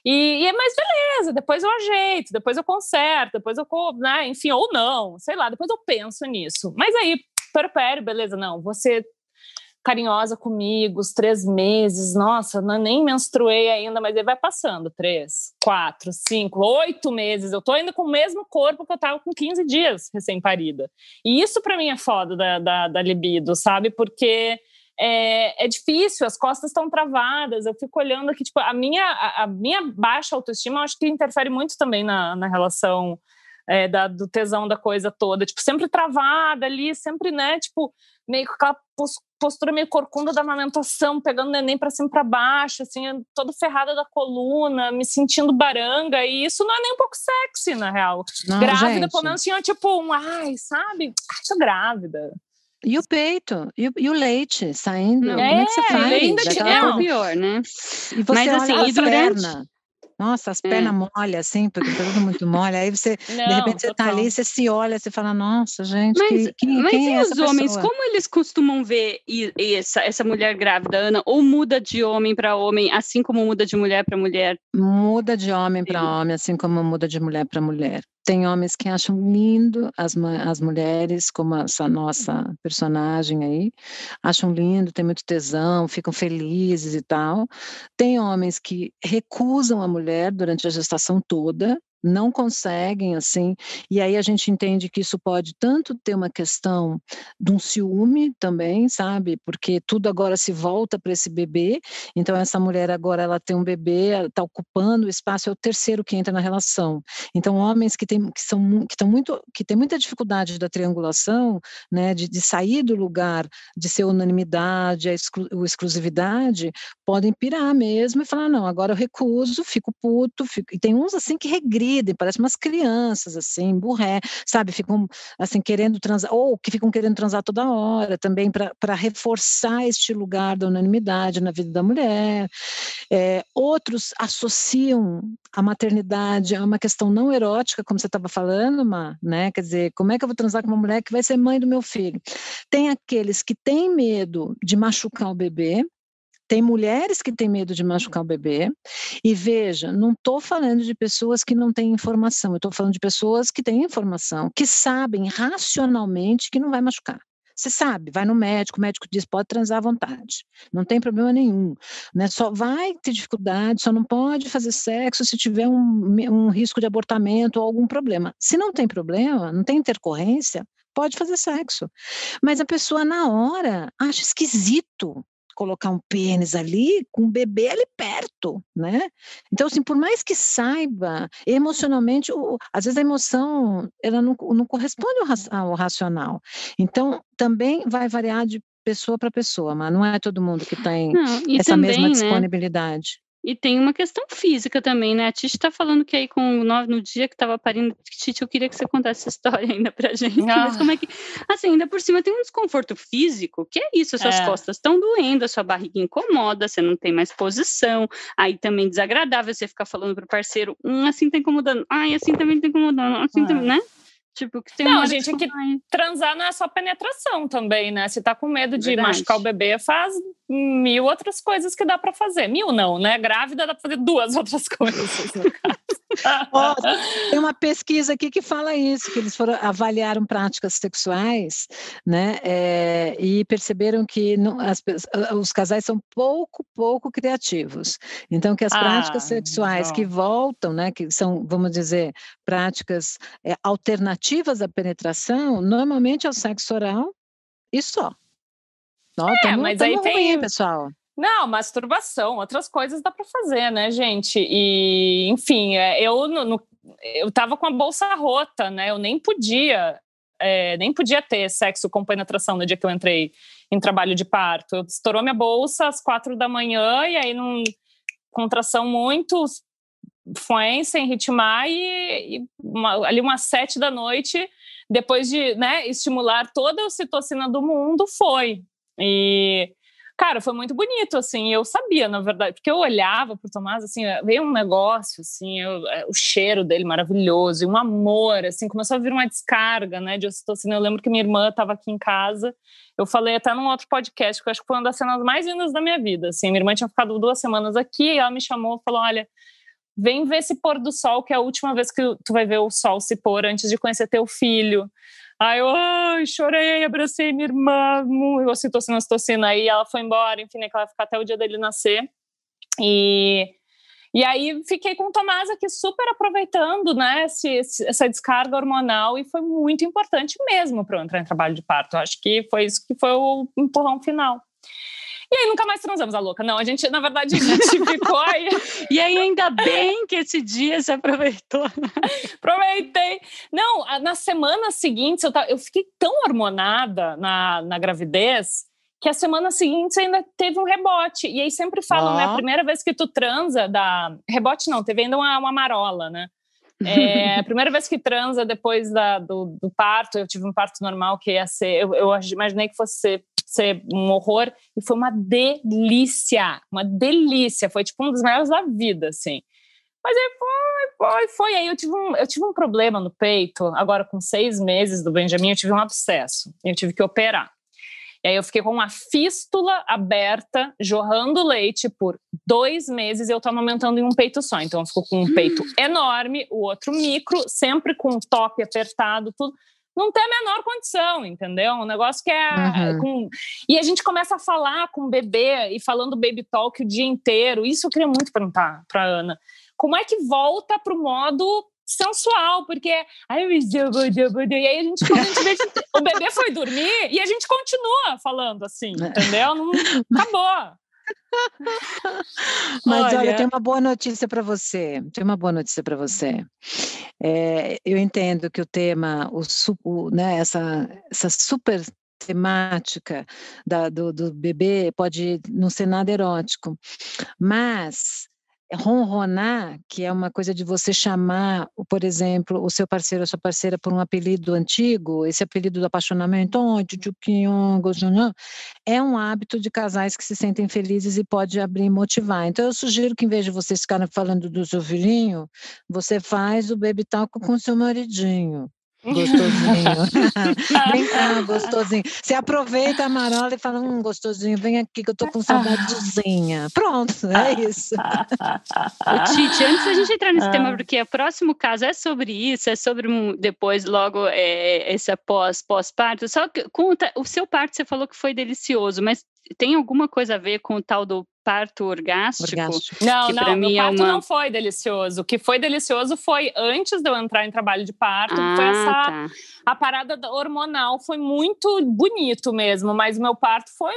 Mas beleza, depois eu ajeito, depois eu conserto, depois eu, né, enfim, ou não, sei lá, depois eu penso nisso. Mas aí, puerpério, beleza, não, você... carinhosa comigo, os 3 meses, nossa, nem menstruei ainda, mas ele vai passando, 3, 4, 5, 8 meses, eu tô ainda com o mesmo corpo que eu tava com 15 dias recém-parida, e isso pra mim é foda da libido, sabe, porque é difícil, as costas estão travadas, eu fico olhando aqui, tipo, a minha baixa autoestima, eu acho que interfere muito também na relação do tesão da coisa toda, tipo, sempre travada ali, sempre, né, tipo, meio com aquela postura meio corcunda da amamentação, pegando o neném pra cima e pra baixo, assim, toda ferrada da coluna, me sentindo baranga, e isso não é nem um pouco sexy, na real. Não, grávida, gente. Pelo menos tinha tipo sabe? Ai, tô grávida. E o peito, e o leite saindo, como é que você faz? Ainda é o pior, né? E você mas assim, e durante... Nossa, as pernas molham assim, porque tá tudo muito mole. Aí você, de repente, você tá ali, você se olha, você fala, nossa, gente, quem é essa pessoa? Mas os homens, como eles costumam ver essa mulher grávida, Ana? Ou muda de homem para homem, assim como muda de mulher para mulher? Muda de homem para homem, assim como muda de mulher para mulher. Tem homens que acham lindo as mulheres, como essa nossa personagem aí, acham lindo, tem muito tesão, ficam felizes e tal. Tem homens que recusam a mulher durante a gestação toda, não conseguem, assim, e aí a gente entende que isso pode tanto ter uma questão de um ciúme também, sabe, porque tudo agora se volta para esse bebê, então essa mulher agora ela tem um bebê, ela está ocupando o espaço, é o terceiro que entra na relação. Então homens que têm muita dificuldade da triangulação, né, de sair do lugar, de ser unanimidade, a exclusividade, podem pirar mesmo e falar, não, agora eu recuso, fico puto, e tem uns assim que regridem, parecem umas crianças, assim, burré, sabe, ficam assim querendo transar, ou que ficam querendo transar toda hora, também para reforçar este lugar da unanimidade na vida da mulher. Outros associam a maternidade a uma questão não erótica, como você estava falando, Má, né, quer dizer, como é que eu vou transar com uma mulher que vai ser mãe do meu filho? Tem aqueles que têm medo de machucar o bebê, tem mulheres que têm medo de machucar o bebê, e veja, não estou falando de pessoas que não têm informação, eu estou falando de pessoas que têm informação, que sabem racionalmente que não vai machucar. Você sabe, vai no médico, o médico diz, pode transar à vontade, não tem problema nenhum, né? Só vai ter dificuldade, só não pode fazer sexo se tiver um risco de abortamento ou algum problema. Se não tem problema, não tem intercorrência, pode fazer sexo. Mas a pessoa, na hora, acha esquisito colocar um pênis ali com um bebê ali perto, né? Então, assim, por mais que saiba, emocionalmente, às vezes a emoção, ela não corresponde ao racional. Então, também vai variar de pessoa para pessoa, mas não é todo mundo que tem essa também, mesma né? disponibilidade. E tem uma questão física também, né? A Titi tá falando que aí no dia que tava parindo, Titi, eu queria que você contasse essa história ainda pra gente, mas como é que, assim, ainda por cima tem um desconforto físico, que é isso, suas costas estão doendo, a sua barriga incomoda, você não tem mais posição, aí também desagradável você ficar falando pro parceiro, assim tá incomodando, ai, assim também tá incomodando, assim também, né? Tipo, que tem não, gente, é que transar não é só penetração também, né? Se tá com medo de machucar o bebê, faz 1000 outras coisas que dá pra fazer. 1000 não, né? Grávida dá pra fazer 2 outras coisas, no caso. Tem uma pesquisa aqui que fala isso, que eles avaliaram práticas sexuais, né, e perceberam que os casais são pouco criativos. Então, que as práticas sexuais que voltam, né, que são, vamos dizer, práticas alternativas à penetração, normalmente é o sexo oral e só. Mas aí tem... ruim, pessoal. Não, masturbação, outras coisas dá para fazer, né, gente? E, enfim, eu tava com a bolsa rota, né? Eu nem podia ter sexo com penetração no dia que eu entrei em trabalho de parto. Eu estourou minha bolsa às 4 da manhã e aí contração muito sem ritmar e ali umas 7 da noite, depois de, né, estimular toda a ocitocina do mundo, foi. E... Cara, foi muito bonito, assim, eu sabia, na verdade, porque eu olhava pro Tomás, assim, veio um negócio, assim, o cheiro dele maravilhoso, e um amor, assim, começou a vir uma descarga, né, de ocitocina. Eu lembro que minha irmã estava aqui em casa, eu falei até num outro podcast, que eu acho que foi uma das cenas mais lindas da minha vida, assim, minha irmã tinha ficado 2 semanas aqui, e ela me chamou e falou, olha, vem ver esse pôr do sol, que é a última vez que tu vai ver o sol se pôr antes de conhecer teu filho. Aí eu chorei, abracei minha irmã, ocitocina, aí ela foi embora, enfim, né, que ela vai ficar até o dia dele nascer. E aí fiquei com o Tomás aqui super aproveitando, né, essa descarga hormonal, e foi muito importante mesmo para eu entrar em trabalho de parto. Eu acho que foi isso que foi o empurrão final. E aí nunca mais transamos, a louca. Não, na verdade, a gente ficou aí. E aí ainda bem que esse dia se aproveitou. Aproveitei. Não, nas semanas seguintes, eu fiquei tão hormonada na gravidez, que as semanas seguintes ainda teve um rebote. E aí sempre falam, né, a primeira vez que tu transa, rebote não, teve ainda uma marola, né? A primeira vez que transa depois do parto, eu tive um parto normal que ia ser, eu imaginei que fosse ser um horror, e foi uma delícia, foi tipo um dos melhores da vida, assim. Mas aí foi, aí eu tive um problema no peito, agora com 6 meses do Benjamin, eu tive um abscesso, eu tive que operar. E aí eu fiquei com uma fístula aberta, jorrando leite por 2 meses, e eu tô amamentando em um peito só. Então eu fico com um peito enorme, o outro micro, sempre com o top apertado, tudo. Não tem a menor condição, entendeu? Um negócio que é... E a gente começa a falar com o bebê e falando baby talk o dia inteiro. Isso eu queria muito perguntar pra Ana. Como é que volta pro modo sensual? Porque... e aí a gente, quando a gente vê que o bebê foi dormir e a gente continua falando assim, entendeu? Não, acabou. Mas olha, tem uma boa notícia para você. Eu entendo que o tema, né, essa super temática do bebê pode não ser nada erótico, mas ronronar, que é uma coisa de você chamar, por exemplo, o seu parceiro, a sua parceira por um apelido antigo, esse apelido do apaixonamento, é um hábito de casais que se sentem felizes e pode abrir e motivar. Então eu sugiro que, em vez de vocês ficarem falando do seu filhinho, você faz o baby talk com o seu maridinho. Gostosinho. Vem cá, gostosinho. Você aproveita a marola e fala, gostosinho, vem aqui que eu tô com saudadezinha. Pronto, é isso. Titi, antes da gente entrar nesse tema, porque o próximo caso é sobre isso, é sobre depois, logo, esse pós-parto. Só que conta, o seu parto você falou que foi delicioso, mas tem alguma coisa a ver com o tal do parto orgástico? Não, meu parto não foi delicioso. O que foi delicioso foi antes de eu entrar em trabalho de parto, foi a parada hormonal, foi muito bonito mesmo, mas o meu parto foi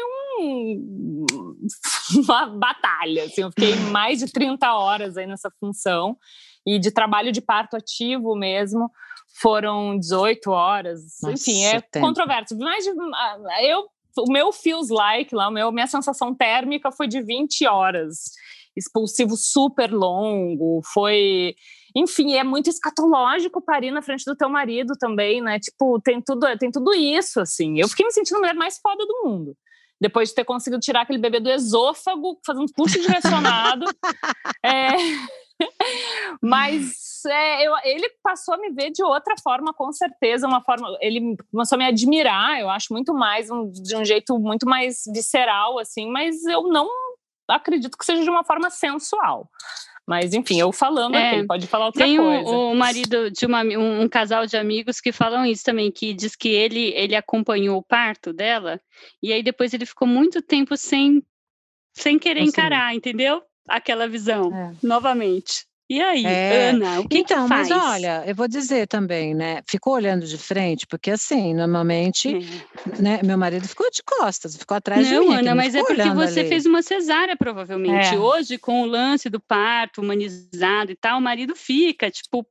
uma batalha, assim, eu fiquei mais de 30 horas aí nessa função, e de trabalho de parto ativo mesmo, foram 18 horas, enfim, controverso. O meu feels like lá, minha sensação térmica foi de 20 horas. Expulsivo super longo, foi... Enfim, é muito escatológico parir na frente do teu marido também, né? Tipo, tem tudo isso, assim. Eu fiquei me sentindo a mulher mais foda do mundo. Depois de ter conseguido tirar aquele bebê do esôfago, fazendo puxo direcionado. Mas ele passou a me ver de outra forma, com certeza, ele começou a me admirar, eu acho, muito mais, de um jeito muito mais visceral, assim, mas eu não acredito que seja de uma forma sensual. Mas, enfim, eu falando aqui, ele pode falar outra coisa. Tem o marido de um casal de amigos que falam isso também, que diz que ele acompanhou o parto dela, e aí depois ele ficou muito tempo sem querer encarar, entendeu? Aquela visão, novamente. E aí, Ana, o que faz? Mas olha, eu vou dizer também, né, ficou olhando de frente, porque assim, normalmente, né, meu marido ficou de costas, ficou atrás de mim. Não, Ana, mas é porque você ali. fez uma cesárea, provavelmente. Hoje, com o lance do parto humanizado e tal, o marido fica, tipo,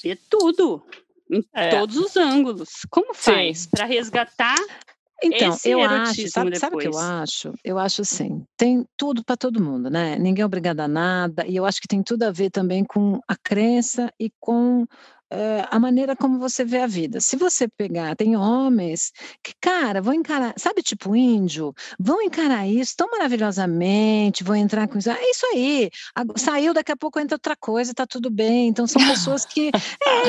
vê tudo, em todos os ângulos. Como faz para resgatar? Então, eu acho, sabe o que eu acho? Eu acho assim, tem tudo para todo mundo, né? Ninguém é obrigado a nada, e eu acho que tem tudo a ver também com a crença e com a maneira como você vê a vida. Se você pegar, tem homens que, cara, vão encarar, sabe, tipo índio, vão encarar isso tão maravilhosamente, vão entrar com isso, é isso aí, saiu, daqui a pouco entra outra coisa, tá tudo bem. Então são pessoas que,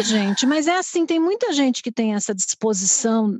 gente, mas é assim, tem muita gente que tem essa disposição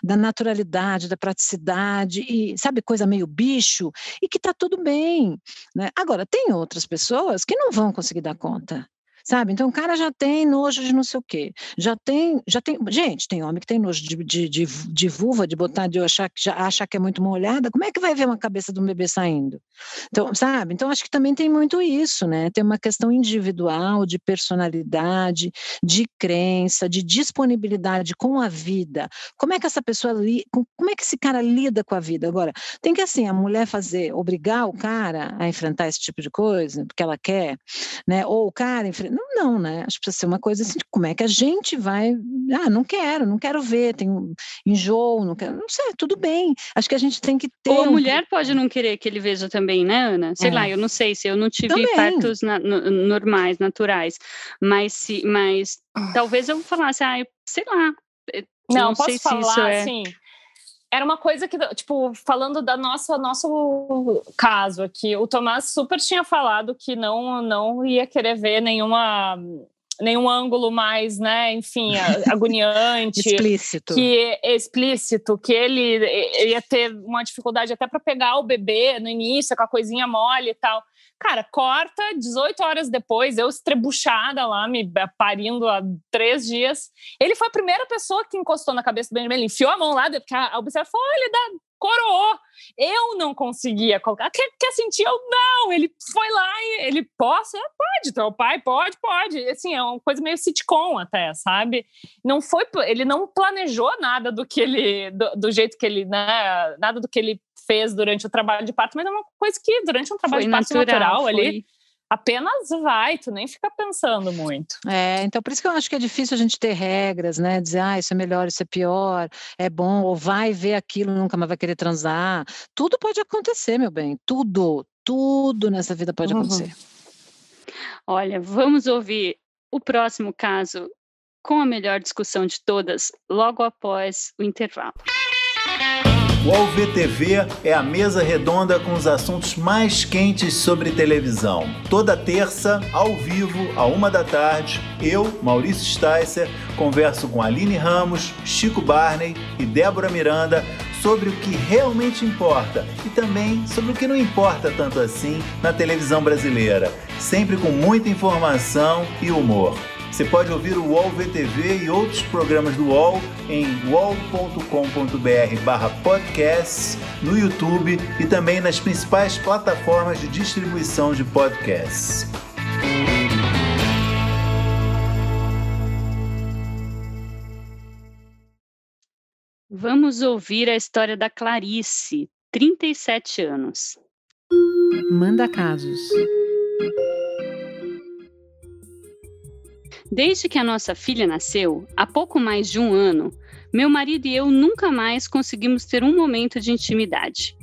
da naturalidade, da praticidade, e sabe, coisa meio bicho, e que tá tudo bem, né? Agora, tem outras pessoas que não vão conseguir dar conta. Sabe? Então o cara já tem nojo de não sei o quê, já tem, gente, tem homem que tem nojo de vulva, de botar, de achar que é muito molhada, como é que vai ver uma cabeça de um bebê saindo? Então, sabe? Então acho que também tem muito isso, né? Tem uma questão individual, de personalidade, de crença, de disponibilidade com a vida. Como é que essa pessoa, como é que esse cara lida com a vida? Agora, tem que assim, a mulher obrigar o cara a enfrentar esse tipo de coisa, porque ela quer, né? Ou o cara não, né? Acho que precisa ser uma coisa assim, como é que a gente vai... não quero ver, tenho enjoo, não quero... Não sei, tudo bem. Acho que a gente tem que ter... Ou a mulher pode não querer que ele veja também, né, Ana? Sei lá, eu não sei, se eu não tive partos normais, naturais, mas talvez eu falasse, sei lá... Não posso sei falar, se isso assim... Era uma coisa que, tipo, falando da nosso caso aqui, o Tomás super tinha falado que não ia querer ver nenhuma nenhum ângulo mais, né, enfim, agoniante. Explícito. Explícito, que ele ia ter uma dificuldade até para pegar o bebê no início, com a coisinha mole e tal. Cara, corta, 18 horas depois, eu estrebuchada lá, me parindo há 3 dias. Ele foi a primeira pessoa que encostou na cabeça do Benjamin, ele enfiou a mão lá, porque a obstetra falou, ele coroou. Eu não conseguia colocar. Quer sentir? Eu não. Ele foi lá e ele, pode, teu pai, pode. Assim, é uma coisa meio sitcom até, sabe? Ele não planejou nada do que ele, do jeito que ele, né? Nada do que ele fez durante o trabalho de parto, mas é uma coisa que durante um trabalho de parto natural ali, apenas vai, tu nem fica pensando muito. Então por isso que eu acho que é difícil a gente ter regras, né? Dizer, isso é melhor, isso é pior, é bom, ou vai ver aquilo, nunca mais vai querer transar. Tudo pode acontecer, meu bem, tudo nessa vida pode acontecer. Olha, vamos ouvir o próximo caso com a melhor discussão de todas, logo após o intervalo. O UOL VTV é a mesa redonda com os assuntos mais quentes sobre televisão. Toda terça, ao vivo, à 13h, eu, Maurício Sticer, converso com Aline Ramos, Chico Barney e Débora Miranda sobre o que realmente importa e também sobre o que não importa tanto assim na televisão brasileira, sempre com muita informação e humor. Você pode ouvir o UOL VTV e outros programas do UOL em uol.com.br/podcasts, no YouTube e também nas principais plataformas de distribuição de podcasts. Vamos ouvir a história da Clarice, 37 anos. Manda casos. Desde que a nossa filha nasceu, há pouco mais de 1 ano, meu marido e eu nunca mais conseguimos ter um momento de intimidade.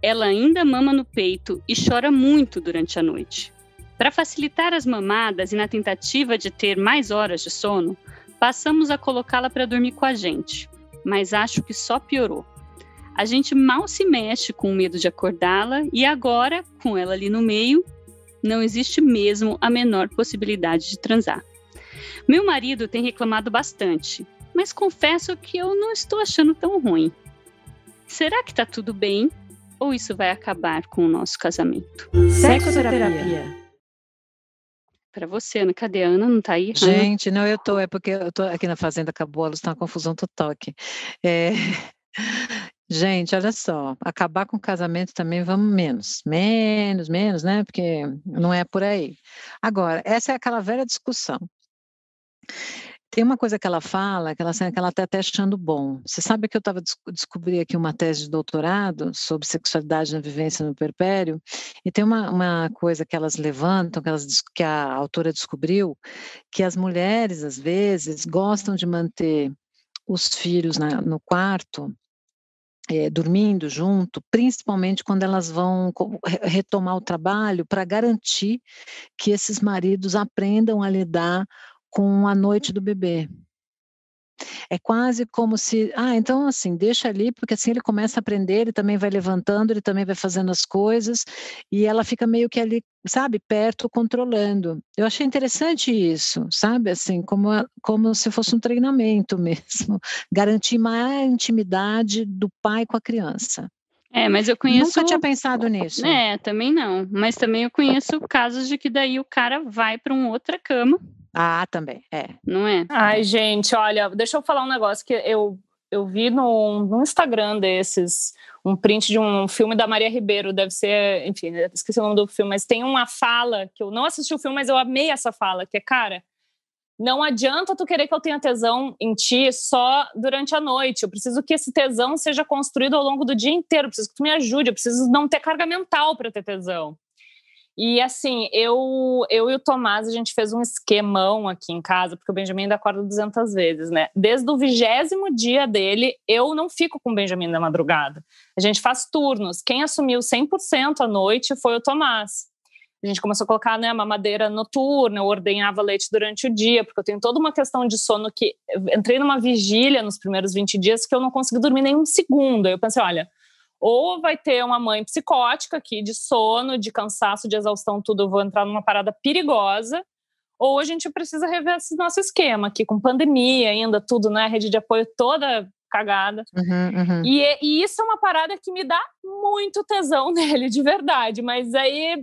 Ela ainda mama no peito e chora muito durante a noite. Para facilitar as mamadas e na tentativa de ter mais horas de sono, passamos a colocá-la para dormir com a gente, mas acho que só piorou. A gente mal se mexe com medo de acordá-la e agora, com ela ali no meio, não existe mesmo a menor possibilidade de transar. Meu marido tem reclamado bastante, mas confesso que eu não estou achando tão ruim. Será que tá tudo bem? Ou isso vai acabar com o nosso casamento? Sexoterapia. Para você, Ana, cadê a Ana? Não tá aí? Gente, não, é porque eu tô aqui na Fazenda Cabolos, tá uma confusão total aqui. Gente, olha só, acabar com o casamento também vamos menos, né? Porque não é por aí. Agora, essa é aquela velha discussão. Tem uma coisa que ela fala, que ela está até achando bom. Você sabe que eu descobri aqui uma tese de doutorado sobre sexualidade na vivência no puerpério, e tem uma coisa que elas levantam, que a autora descobriu, que as mulheres, às vezes, gostam de manter os filhos no quarto, dormindo junto, principalmente quando elas vão retomar o trabalho, para garantir que esses maridos aprendam a lidar com a noite do bebê. É quase como se, então assim, deixa ali, porque assim ele começa a aprender, ele também vai levantando, ele também vai fazendo as coisas, e ela fica meio que ali, sabe, perto, controlando. Eu achei interessante isso, sabe, assim, como se fosse um treinamento mesmo, garantir maior intimidade do pai com a criança. Mas eu conheço... Nunca tinha pensado nisso. Também não, mas também eu conheço casos de que daí o cara vai para uma outra cama. Também, Não é? Ai, gente, olha, deixa eu falar um negócio que eu vi no Instagram desses, um print de um filme da Maria Ribeiro, deve ser, enfim, esqueci o nome do filme, mas tem uma fala, que eu não assisti o filme, mas eu amei essa fala, que é, cara, não adianta tu querer que eu tenha tesão em ti só durante a noite, eu preciso que esse tesão seja construído ao longo do dia inteiro, eu preciso que tu me ajude, eu preciso não ter carga mental para ter tesão. E assim, eu e o Tomás, a gente fez um esquemão aqui em casa, porque o Benjamin ainda acorda 200 vezes, né? Desde o 20º dia dele, eu não fico com o Benjamin na madrugada. A gente faz turnos. Quem assumiu 100% à noite foi o Tomás. A gente começou a colocar, né, mamadeira noturna, eu ordenhava leite durante o dia, porque eu tenho toda uma questão de sono que... Entrei numa vigília nos primeiros 20 dias que eu não consegui dormir nem um segundo. Aí eu pensei, olha... Ou vai ter uma mãe psicótica aqui, de sono, de cansaço, de exaustão, tudo, eu vou entrar numa parada perigosa, ou a gente precisa rever esse nosso esquema aqui, com pandemia ainda, tudo, né? A rede de apoio toda cagada. E isso é uma parada que me dá muito tesão nele, de verdade. Mas aí,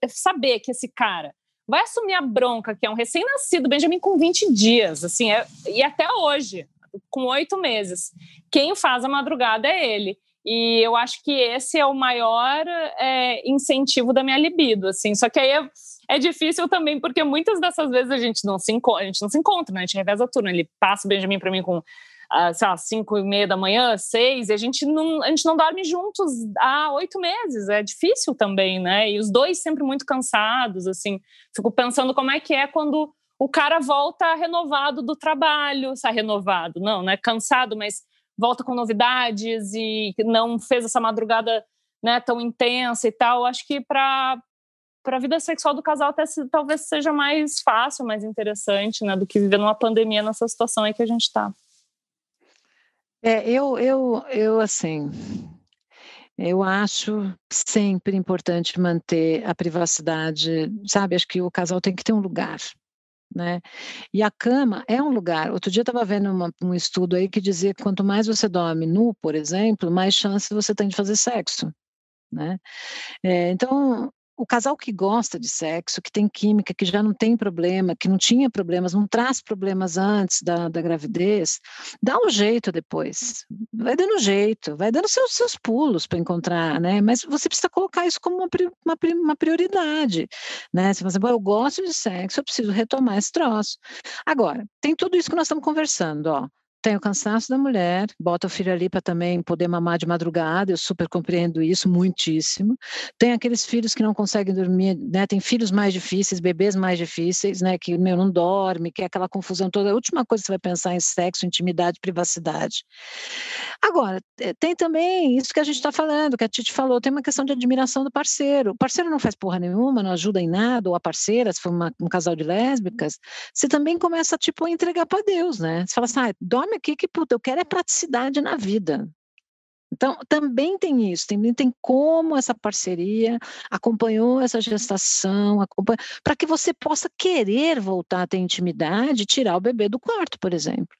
saber que esse cara vai assumir a bronca, que é um recém-nascido Benjamin com 20 dias, assim, e até hoje, com 8 meses. Quem faz a madrugada é ele. E eu acho que esse é o maior incentivo da minha libido, assim. Só que aí é difícil também, porque muitas dessas vezes a gente não se encontra, né? A gente reveza turno. Ele passa o Benjamin para mim com, sei lá, 5:30 da manhã, 6, e a gente não dorme juntos há 8 meses. É difícil também, né? E os dois sempre muito cansados, assim. Fico pensando como é que é quando o cara volta renovado do trabalho. Renovado, não, né? Cansado, mas volta com novidades e não fez essa madrugada, né, tão intensa e tal. Acho que para a vida sexual do casal talvez seja mais fácil, mais interessante, né, do que viver numa pandemia nessa situação aí que a gente está. Assim, eu acho sempre importante manter a privacidade, sabe? Acho que o casal tem que ter um lugar, né? E a cama é um lugar. Outro dia eu estava vendo um estudo aí que dizia que quanto mais você dorme nu, por exemplo, mais chance você tem de fazer sexo, né? Então, o casal que gosta de sexo, que tem química, que já não tem problema, que não tinha problemas, não traz problemas antes da gravidez, dá um jeito depois. Vai dando jeito, vai dando seus pulos para encontrar, né? Mas você precisa colocar isso como uma prioridade, né? Se você fala, eu gosto de sexo, eu preciso retomar esse troço. Agora, tem tudo isso que nós estamos conversando, ó. Tem o cansaço da mulher, bota o filho ali para também poder mamar de madrugada, eu super compreendo isso, muitíssimo. Tem aqueles filhos que não conseguem dormir, né? Tem filhos mais difíceis, bebês mais difíceis, né? Que não dorme, que é aquela confusão toda. A última coisa que você vai pensar é em sexo, intimidade, privacidade. Agora, tem também isso que a gente está falando, que a Titi falou, tem uma questão de admiração do parceiro. O parceiro não faz porra nenhuma, não ajuda em nada, ou a parceira, se for um casal de lésbicas, você também começa, a entregar para Deus, né? Você fala assim, dorme aqui que, puta, eu quero é praticidade na vida. Então, também tem isso, tem como essa parceria acompanhou essa gestação, para que você possa querer voltar a ter intimidade e tirar o bebê do quarto, por exemplo.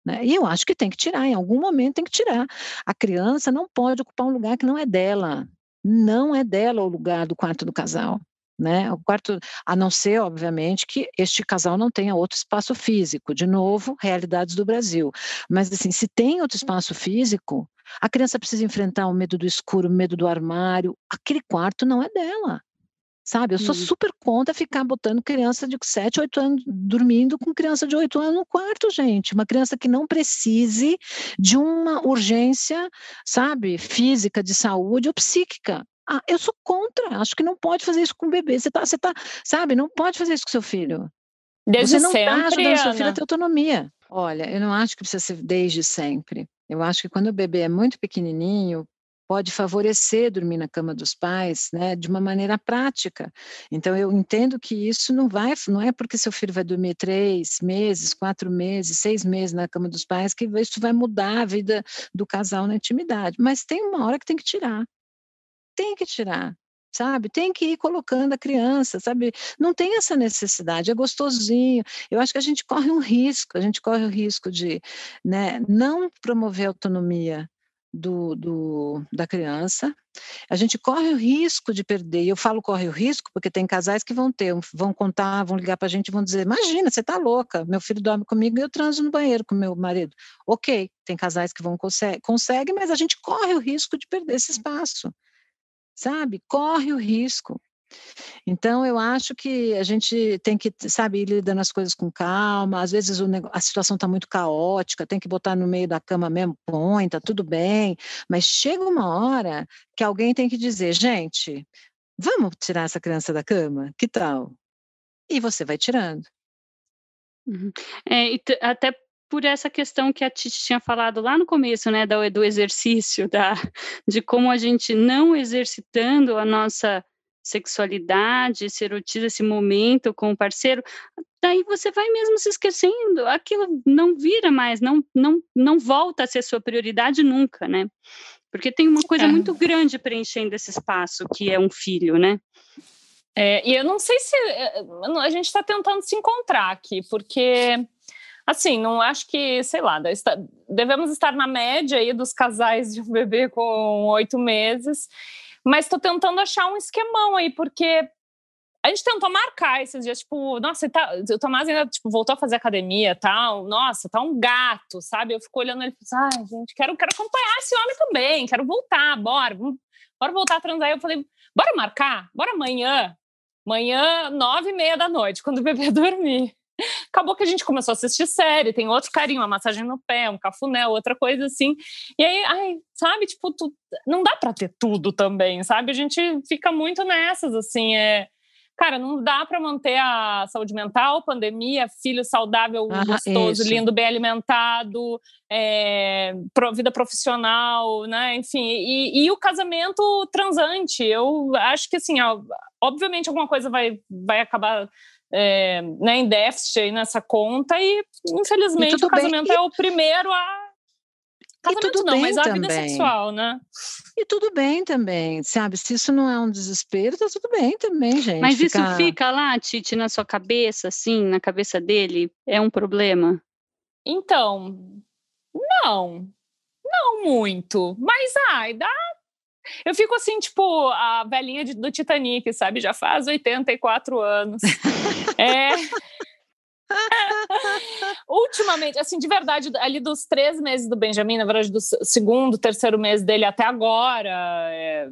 Né? E eu acho que tem que tirar, em algum momento tem que tirar. A criança não pode ocupar um lugar que não é dela. Não é dela o lugar do quarto do casal. Né? O quarto, a não ser, obviamente, que este casal não tenha outro espaço físico. De novo, realidades do Brasil. Mas, assim, se tem outro espaço físico, a criança precisa enfrentar o medo do escuro, o medo do armário. Aquele quarto não é dela. Sabe, eu sou super contra ficar botando criança de 7, 8 anos, dormindo com criança de 8 anos no quarto, gente. Uma criança que não precise de uma urgência, sabe, física, de saúde ou psíquica. Eu sou contra, acho que não pode fazer isso com o bebê. Você tá, sabe, não pode fazer isso com seu filho. Desde você não está ajudando seu Ana. filho a ter autonomia. Olha, eu não acho que precisa ser desde sempre. Eu acho que quando o bebê é muito pequenininho, pode favorecer dormir na cama dos pais, né, de uma maneira prática. Então, eu entendo que isso não é porque seu filho vai dormir 3 meses, 4 meses, 6 meses na cama dos pais, que isso vai mudar a vida do casal na intimidade. Mas tem uma hora que tem que tirar. Tem que tirar. Sabe, tem que ir colocando a criança, sabe, não tem essa necessidade, é gostosinho, eu acho que a gente corre o risco de, né, não promover a autonomia da criança, a gente corre o risco de perder, e eu falo corre o risco porque tem casais que vão contar, vão ligar para a gente e vão dizer, imagina, você está louca, meu filho dorme comigo e eu transo no banheiro com meu marido, ok, tem casais que conseguem, mas a gente corre o risco de perder esse espaço. Sabe, corre o risco. Então, eu acho que a gente tem que, sabe, ir lidando as coisas com calma, às vezes a situação está muito caótica, tem que botar no meio da cama mesmo, põe, tá tudo bem, mas chega uma hora que alguém tem que dizer, gente, vamos tirar essa criança da cama? Que tal? E você vai tirando. Uhum. Até por essa questão que a Titi tinha falado lá no começo, né, do exercício, de como a gente não exercitando a nossa sexualidade, se erotiza esse momento com o parceiro, daí você vai mesmo se esquecendo, aquilo não vira mais, não volta a ser sua prioridade nunca, né? Porque tem uma coisa muito grande preenchendo esse espaço, que é um filho, né? E eu não sei se a gente está tentando se encontrar aqui, porque, assim, não acho que, sei lá, devemos estar na média aí dos casais de um bebê com 8 meses, mas estou tentando achar um esquemão aí, porque a gente tentou marcar esses dias, tipo, nossa, o Tomás ainda tipo, voltou a fazer academia e tal, nossa, tá um gato, sabe? Eu fico olhando ele e falo, ai, gente, quero acompanhar esse homem também, quero voltar, bora voltar a transar. Eu falei, bora marcar? Bora amanhã, 9h30 da noite, quando o bebê dormir. Acabou que a gente começou a assistir série, tem outro carinho, uma massagem no pé, um cafuné, outra coisa assim. E aí, sabe, tipo, não dá pra ter tudo também, sabe? A gente fica muito nessas, assim, Cara, não dá para manter a saúde mental, pandemia, filho saudável, gostoso, isso. lindo, bem alimentado, vida profissional, né? Enfim, e o casamento transante. Eu acho que, assim, obviamente alguma coisa vai acabar né, em déficit aí nessa conta e, infelizmente, o casamento é o primeiro a... Casamento não, mas a vida sexual, né? E tudo bem também, sabe? Se isso não é um desespero, tá tudo bem também, gente. Mas isso fica lá, Titi, na sua cabeça, assim, na cabeça dele? É um problema? Então, não muito. Mas, dá... Eu fico assim, tipo, a velhinha do Titanic, sabe? Já faz 84 anos. Ultimamente, assim, de verdade, ali dos 3 meses do Benjamin, na verdade, do segundo, terceiro mês dele até agora,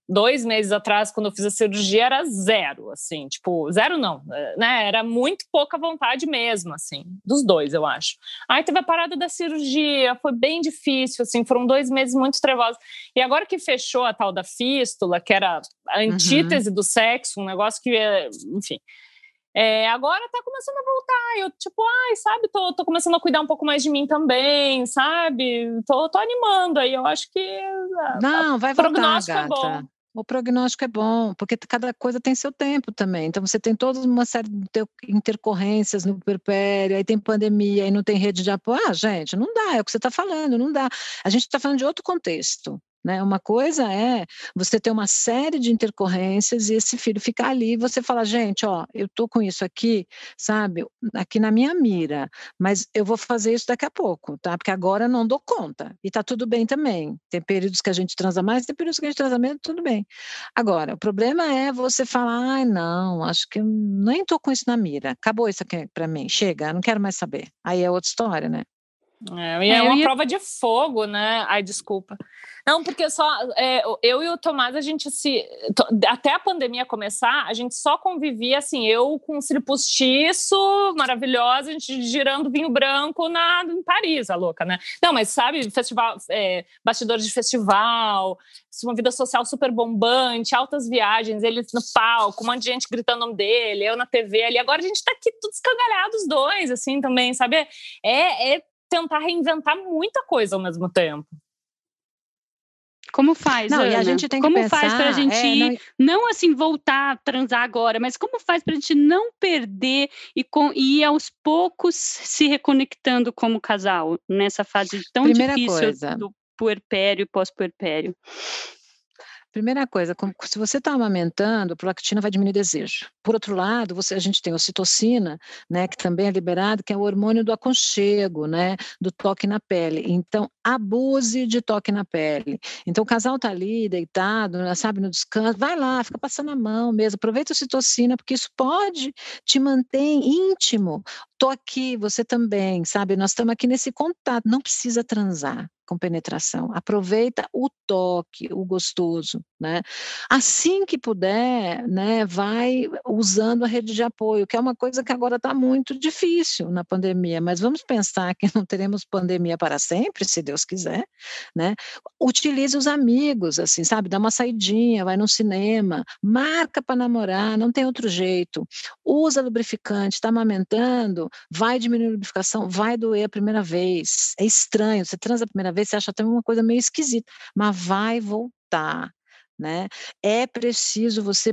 2 meses atrás, quando eu fiz a cirurgia, era 0, assim, tipo, 0 não, né? Era muito pouca vontade mesmo, assim, dos 2, eu acho. Aí teve a parada da cirurgia, foi bem difícil, assim, foram 2 meses muito trevosos. E agora que fechou a tal da fístula, que era a antítese do sexo, um negócio que, enfim... agora tá começando a voltar, eu tipo, sabe, tô começando a cuidar um pouco mais de mim também, sabe, tô animando aí, eu acho que não, vai voltar, prognóstico gata. é bom. O prognóstico é bom, porque cada coisa tem seu tempo também, então você tem toda uma série de intercorrências no puerpério, aí tem pandemia, aí não tem rede de apoio, gente, não dá, é o que você está falando, não dá, a gente está falando de outro contexto, né? Uma coisa é você ter uma série de intercorrências e esse filho ficar ali e você fala, gente, eu tô com isso aqui, sabe, aqui na minha mira, mas eu vou fazer isso daqui a pouco, tá? Porque agora eu não dou conta, e tá tudo bem também, tem períodos que a gente transa mais, tem períodos que a gente transa menos, tudo bem. Agora, o problema é você falar, não, acho que eu nem tô com isso na mira, acabou isso aqui para mim, chega, não quero mais saber, aí é outra história, né? É uma prova de fogo, né? Ai, desculpa. Não, porque eu e o Tomás, a gente até a pandemia começar, a gente só convivia, assim, eu com um cílio postiço, maravilhosa, a gente girando vinho branco em Paris, a louca, né? Não, mas sabe, festival, bastidores de festival, uma vida social super bombante, altas viagens, ele no palco, um monte de gente gritando o nome dele, eu na TV ali, agora a gente tá aqui tudo escangalhado os dois, assim, também, sabe? Tentar reinventar muita coisa ao mesmo tempo. Como faz, não, Ana? E a gente tem que como pensar, faz pra gente não assim voltar a transar agora, mas como faz pra gente não perder e ir aos poucos se reconectando como casal nessa fase tão difícil do puerpério e pós-puerpério? Primeira coisa, se você está amamentando, a prolactina vai diminuir o desejo. Por outro lado, a gente tem a ocitocina, né, que também é liberado, que é o hormônio do aconchego, né, do toque na pele. Então, abuse de toque na pele. Então, o casal está ali, deitado, sabe, no descanso, vai lá, fica passando a mão mesmo, aproveita a ocitocina, porque isso pode te manter íntimo. Estou aqui, você também, sabe, nós estamos aqui nesse contato, não precisa transar com penetração, aproveita o toque, o gostoso, né? Assim que puder, né, vai usando a rede de apoio, que é uma coisa que agora está muito difícil na pandemia, mas vamos pensar que não teremos pandemia para sempre, se Deus quiser, né? Utilize os amigos, assim, sabe, dá uma saidinha, vai no cinema, marca para namorar, não tem outro jeito, usa lubrificante, está amamentando, vai diminuir a lubrificação, vai doer a primeira vez, é estranho, você transa a primeira vez, você acha até uma coisa meio esquisita, mas vai voltar, né? É preciso você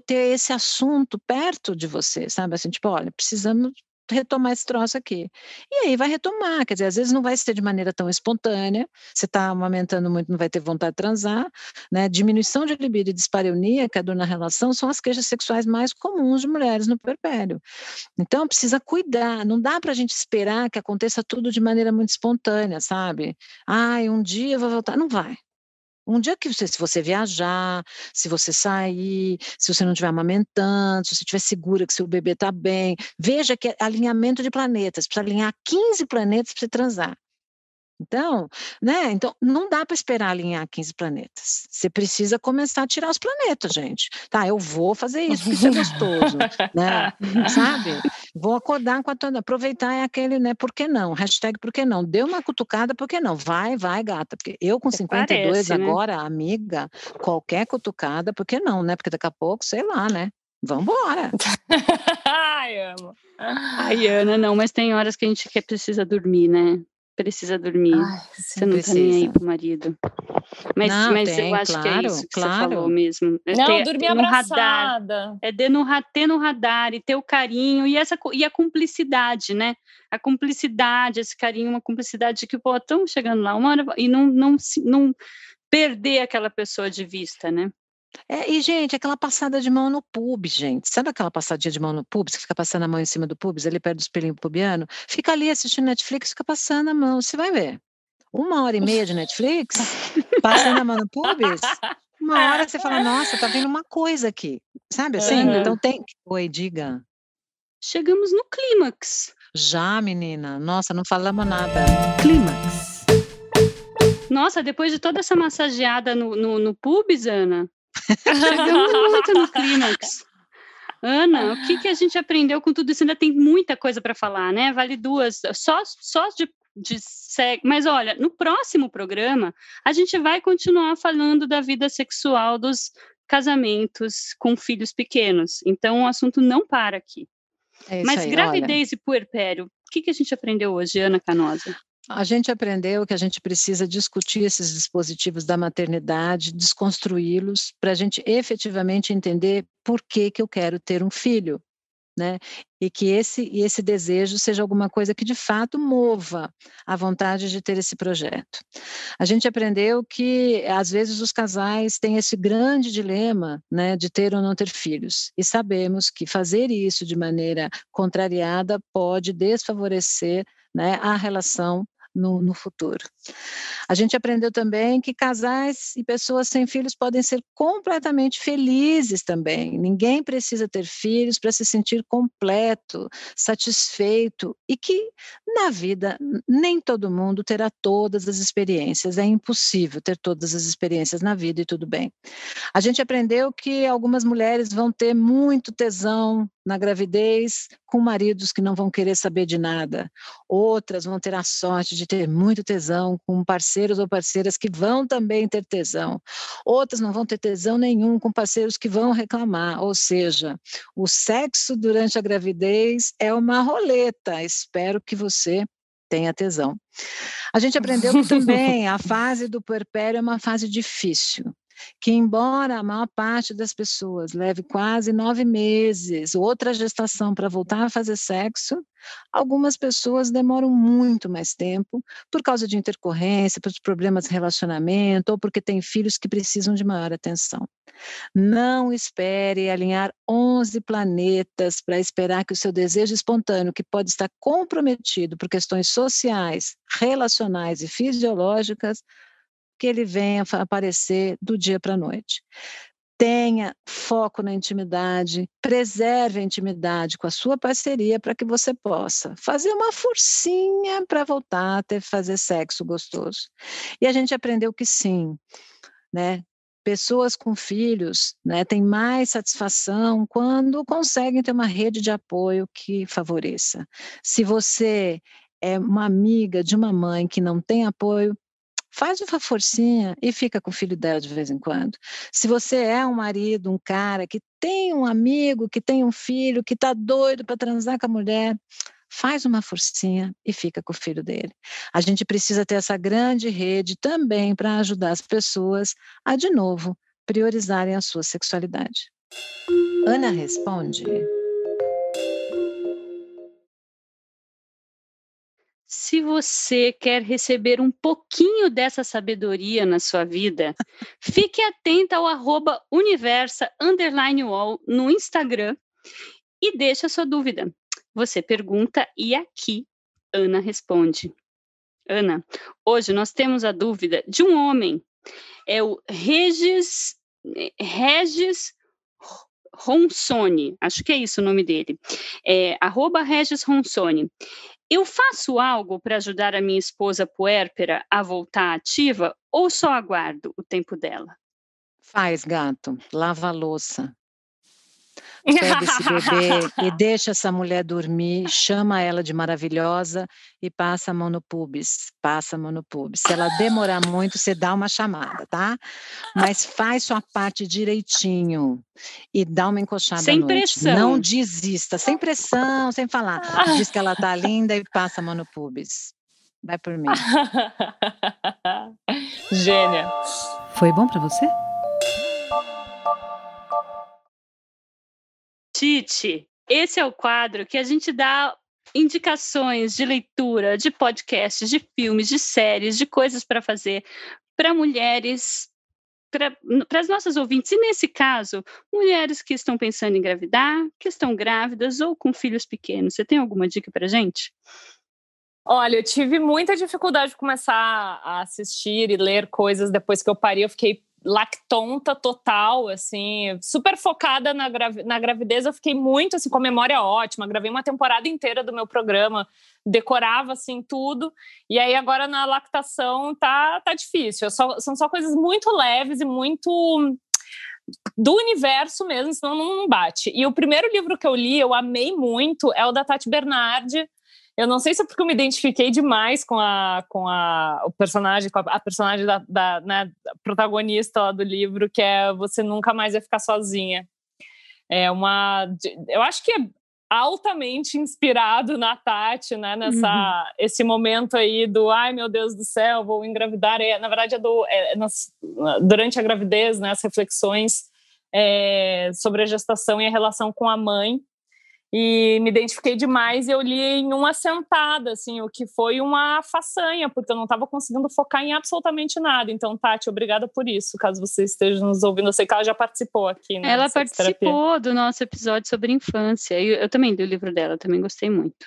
ter esse assunto perto de você, sabe, assim, tipo, olha, precisamos retomar esse troço aqui. E aí vai retomar, quer dizer, às vezes não vai ser de maneira tão espontânea, você está amamentando muito, não vai ter vontade de transar, né? Diminuição de libido e dispareunia, que é a dor na relação, são as queixas sexuais mais comuns de mulheres no puerpério. Então, precisa cuidar, não dá para a gente esperar que aconteça tudo de maneira muito espontânea, sabe? Ai, um dia eu vou voltar. Não vai. Um dia que se você viajar, se você sair, se você não estiver amamentando, se você estiver segura que seu bebê está bem, veja que é alinhamento de planetas, precisa alinhar 15 planetas para você transar. Então, né, então não dá para esperar alinhar 15 planetas. Você precisa começar a tirar os planetas, gente. Tá, eu vou fazer isso, porque isso é gostoso, né? Sabe? Vou acordar com a toda, aproveitar é aquele, né, por que não? Hashtag por que não? Deu uma cutucada, por que não? Vai, gata, porque eu com 52 Parece, né? agora, amiga, qualquer cutucada, por que não, né? Porque daqui a pouco, sei lá, né? Vambora. Ai, amo. Ai, Ana, não, mas tem horas que a gente precisa dormir, né? Precisa dormir. Ai, Você não tá nem aí pro marido. Mas, Não, mas tem, eu acho que é claro, isso que claro. você falou mesmo. Não, dormir ter no radar. abraçada. É ter no radar e ter o carinho e a cumplicidade, né? A cumplicidade, esse carinho, uma cumplicidade que, pô, estamos chegando lá uma hora e não perder aquela pessoa de vista, né? E, gente, aquela passada de mão no pubis, gente. Sabe aquela passadinha de mão no pubis, que fica passando a mão em cima do pubis, ali perto do espelhinho pubiano? Fica ali assistindo Netflix, fica passando a mão, você vai ver. 1h30 de Netflix, passando a mão no pubis, uma hora você fala, nossa, tá vendo uma coisa aqui. Sabe assim? Então tem... Oi, diga. Chegamos no clímax. Já, menina. Nossa, não falamos nada. Clímax. Nossa, depois de toda essa massageada no pubis, Ana, chegamos muito no clímax. Ana, o que a gente aprendeu com tudo isso? Ainda tem muita coisa para falar, né? Vale duas, só mas olha, no próximo programa a gente vai continuar falando da vida sexual dos casamentos com filhos pequenos. Então o assunto não para aqui. Mas aí, gravidez e puerpério, o que a gente aprendeu hoje, Ana Canosa? A gente aprendeu que a gente precisa discutir esses dispositivos da maternidade, desconstruí-los, para a gente efetivamente entender por que eu quero ter um filho, né? E que esse desejo seja alguma coisa que de fato mova a vontade de ter esse projeto. A gente aprendeu que às vezes os casais têm esse grande dilema, né, de ter ou não ter filhos, e sabemos que fazer isso de maneira contrariada pode desfavorecer, né, a relação no futuro. A gente aprendeu também que casais e pessoas sem filhos podem ser completamente felizes também. Ninguém precisa ter filhos para se sentir completo, satisfeito, e que na vida nem todo mundo terá todas as experiências. É impossível ter todas as experiências na vida e tudo bem. A gente aprendeu que algumas mulheres vão ter muito tesão na gravidez com maridos que não vão querer saber de nada. Outras vão ter a sorte de ter muito tesão com parceiros ou parceiras que vão também ter tesão. Outras não vão ter tesão nenhum com parceiros que vão reclamar. Ou seja, o sexo durante a gravidez é uma roleta. Espero que você tenha tesão. A gente aprendeu que também a fase do puerpério é uma fase difícil, que embora a maior parte das pessoas leve quase 9 meses, outra gestação para voltar a fazer sexo, algumas pessoas demoram muito mais tempo por causa de intercorrência, por problemas de relacionamento ou porque têm filhos que precisam de maior atenção. Não espere alinhar 11 planetas para esperar que o seu desejo espontâneo, que pode estar comprometido por questões sociais, relacionais e fisiológicas, que ele venha aparecer do dia para a noite. Tenha foco na intimidade, preserve a intimidade com a sua parceria para que você possa fazer uma forcinha para voltar a fazer sexo gostoso. E a gente aprendeu que sim, né? Pessoas com filhos, né, têm mais satisfação quando conseguem ter uma rede de apoio que favoreça. Se você é uma amiga de uma mãe que não tem apoio, faz uma forcinha e fica com o filho dela de vez em quando. Se você é um marido, um cara que tem um amigo, que tem um filho, que está doido para transar com a mulher, faz uma forcinha e fica com o filho dele. A gente precisa ter essa grande rede também para ajudar as pessoas a, de novo, priorizarem a sua sexualidade. Ana responde. você quer receber um pouquinho dessa sabedoria na sua vida, fique atenta ao @universa_UOL no Instagram e deixe a sua dúvida. Você pergunta e aqui Ana responde. Ana, hoje nós temos a dúvida de um homem. É o Regis Ronsoni, acho que é isso o nome dele. @Regis Ronsoni. Eu faço algo para ajudar a minha esposa puérpera a voltar ativa ou só aguardo o tempo dela? Faz, gato, lava a louça. Pega esse bebê e deixa essa mulher dormir, chama ela de maravilhosa e passa a mão no pubis. Se ela demorar muito, você dá uma chamada, tá? Mas faz sua parte direitinho e dá uma encoxada à Sem noite. pressão. Não desista, sem pressão, sem falar. Diz que ela tá linda e passa a mão no pubis. Vai por mim. Gênia. Foi bom pra você? Titi, esse é o quadro que a gente dá indicações de leitura, de podcasts, de filmes, de séries, de coisas para fazer para mulheres, para as nossas ouvintes. E nesse caso, mulheres que estão pensando em engravidar, que estão grávidas ou com filhos pequenos. Você tem alguma dica para a gente? Olha, eu tive muita dificuldade de começar a assistir e ler coisas depois que eu parei. Eu fiquei lactonta total, assim, super focada na gravidez. Eu fiquei muito, assim, com a memória ótima. Gravei uma temporada inteira do meu programa, decorava, assim, tudo. E aí, agora, na lactação, tá difícil. São só coisas muito leves e muito do universo mesmo, senão não bate. E o primeiro livro que eu li, eu amei muito, é o da Tati Bernardi. Eu não sei se é porque eu me identifiquei demais com a personagem da né, protagonista lá do livro, que é Você Nunca Mais Vai Ficar Sozinha. Eu acho que é altamente inspirado na Tati, né, esse momento aí do ai meu Deus do céu, vou engravidar. Na verdade, durante a gravidez, né, as reflexões sobre a gestação e a relação com a mãe. E me identifiquei demais e eu li em uma sentada, assim, o que foi uma façanha, porque eu não estava conseguindo focar em absolutamente nada. Então, Tati, obrigada por isso, caso você esteja nos ouvindo. Eu sei que ela já participou aqui, né? Ela participou do nosso episódio sobre infância. Eu também li o livro dela, também gostei muito.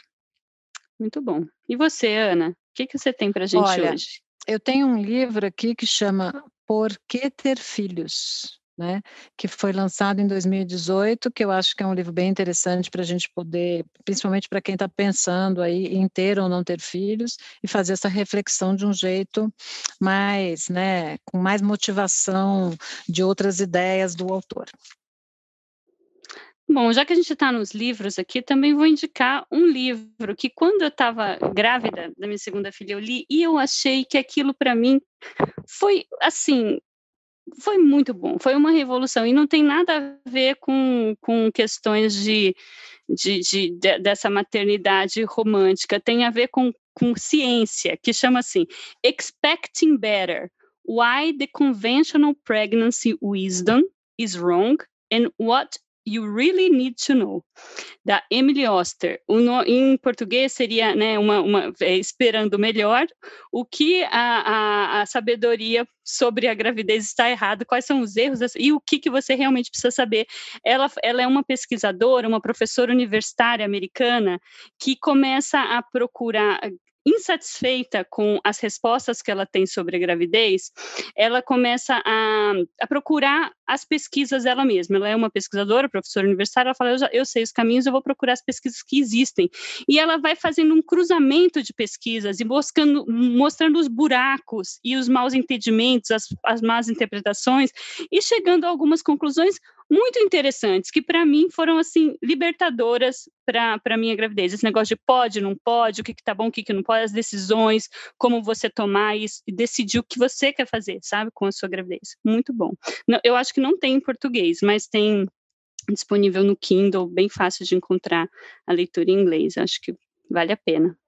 Muito bom. E você, Ana? O que você tem pra gente hoje? Eu tenho um livro aqui que chama Por que Ter Filhos? Né, que foi lançado em 2018, que eu acho que é um livro bem interessante para a gente poder, principalmente para quem está pensando aí em ter ou não ter filhos, e fazer essa reflexão de um jeito mais, né, com mais motivação de outras ideias do autor. Bom, já que a gente está nos livros aqui, também vou indicar um livro que quando eu estava grávida da minha segunda filha eu li, e eu achei que aquilo para mim foi assim... Foi muito bom, foi uma revolução, e não tem nada a ver com questões dessa maternidade romântica, tem a ver com ciência, que chama assim, Expecting Better, Why the Conventional Pregnancy Wisdom is Wrong and What You Really Need to Know, da Emily Oster. Em português seria, né, esperando melhor, o que a sabedoria sobre a gravidez está errado, quais são os erros e o que você realmente precisa saber. Ela é uma pesquisadora, uma professora universitária americana que começa a procurar... Insatisfeita com as respostas que ela tem sobre a gravidez, ela começa a procurar as pesquisas dela mesma. Ela é uma pesquisadora, professora universitária, ela fala, eu sei os caminhos, eu vou procurar as pesquisas que existem. E ela vai fazendo um cruzamento de pesquisas e mostrando os buracos e os maus entendimentos, as más interpretações, e chegando a algumas conclusões muito interessantes, que para mim foram assim, libertadoras para a minha gravidez. Esse negócio de pode, não pode, o que está bom, o que não pode, as decisões, como você tomar isso, e decidir o que você quer fazer, sabe, com a sua gravidez. Muito bom. Não, eu acho que não tem em português, mas tem disponível no Kindle, bem fácil de encontrar a leitura em inglês. Acho que vale a pena.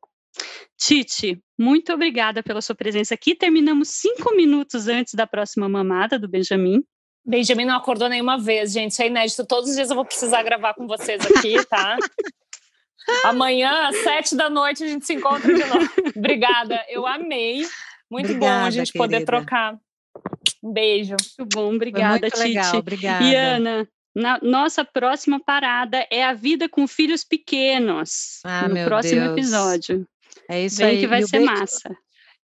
Titi, muito obrigada pela sua presença aqui. Terminamos 5 minutos antes da próxima mamada do Benjamin. Benjamin não acordou nenhuma vez, gente. Isso é inédito. Todos os dias eu vou precisar gravar com vocês aqui, tá? Amanhã, às 7h a gente se encontra de novo. Obrigada, eu amei. Muito Obrigada, bom a gente poder trocar. Um beijo. Muito bom, obrigada, muito Titi. legal, obrigada. E Ana, nossa próxima parada é a vida com filhos pequenos. No próximo episódio. É isso Vem aí. que vai ser massa.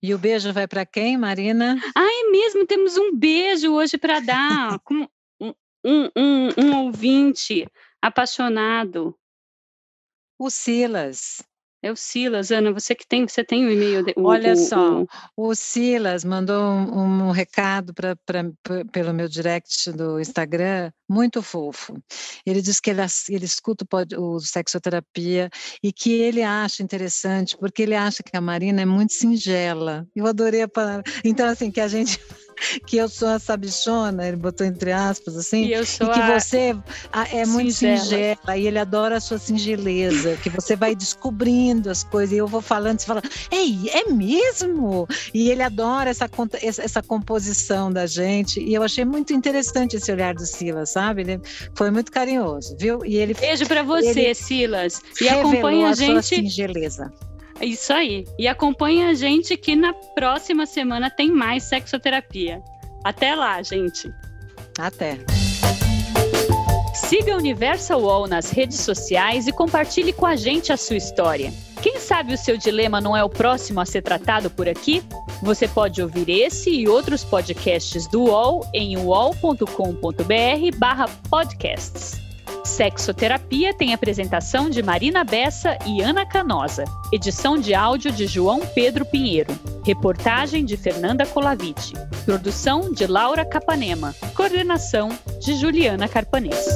E o beijo vai para quem, Marina? É mesmo, temos um beijo hoje para dar. Com um ouvinte apaixonado. O Silas. É o Silas, Ana, você tem o e-mail Olha só, o Silas mandou um recado pelo meu direct do Instagram, muito fofo. Ele diz que ele escuta o Sexoterapia e que ele acha interessante, porque ele acha que a Marina é muito singela. Eu adorei a palavra. Então, assim, que eu sou a sabichona, ele botou entre aspas, assim, e que você é muito singela, e ele adora a sua singeleza, que você vai descobrindo as coisas, e eu vou falando, você fala, ei, é mesmo? E ele adora essa composição da gente, e eu achei muito interessante esse olhar do Silas, sabe? Ele foi muito carinhoso, viu? E ele, beijo pra você, Silas, e acompanha a gente. Sua singeleza. Isso aí. E acompanha a gente que na próxima semana tem mais Sexoterapia. Até lá, gente. Até. Siga a Universal UOL nas redes sociais e compartilhe com a gente a sua história. Quem sabe o seu dilema não é o próximo a ser tratado por aqui? Você pode ouvir esse e outros podcasts do UOL em uol.com.br/podcasts. Sexoterapia tem apresentação de Marina Bessa e Ana Canosa. Edição de áudio de João Pedro Pinheiro. Reportagem de Fernanda Colaviti. Produção de Laura Capanema. Coordenação de Juliana Carpanês.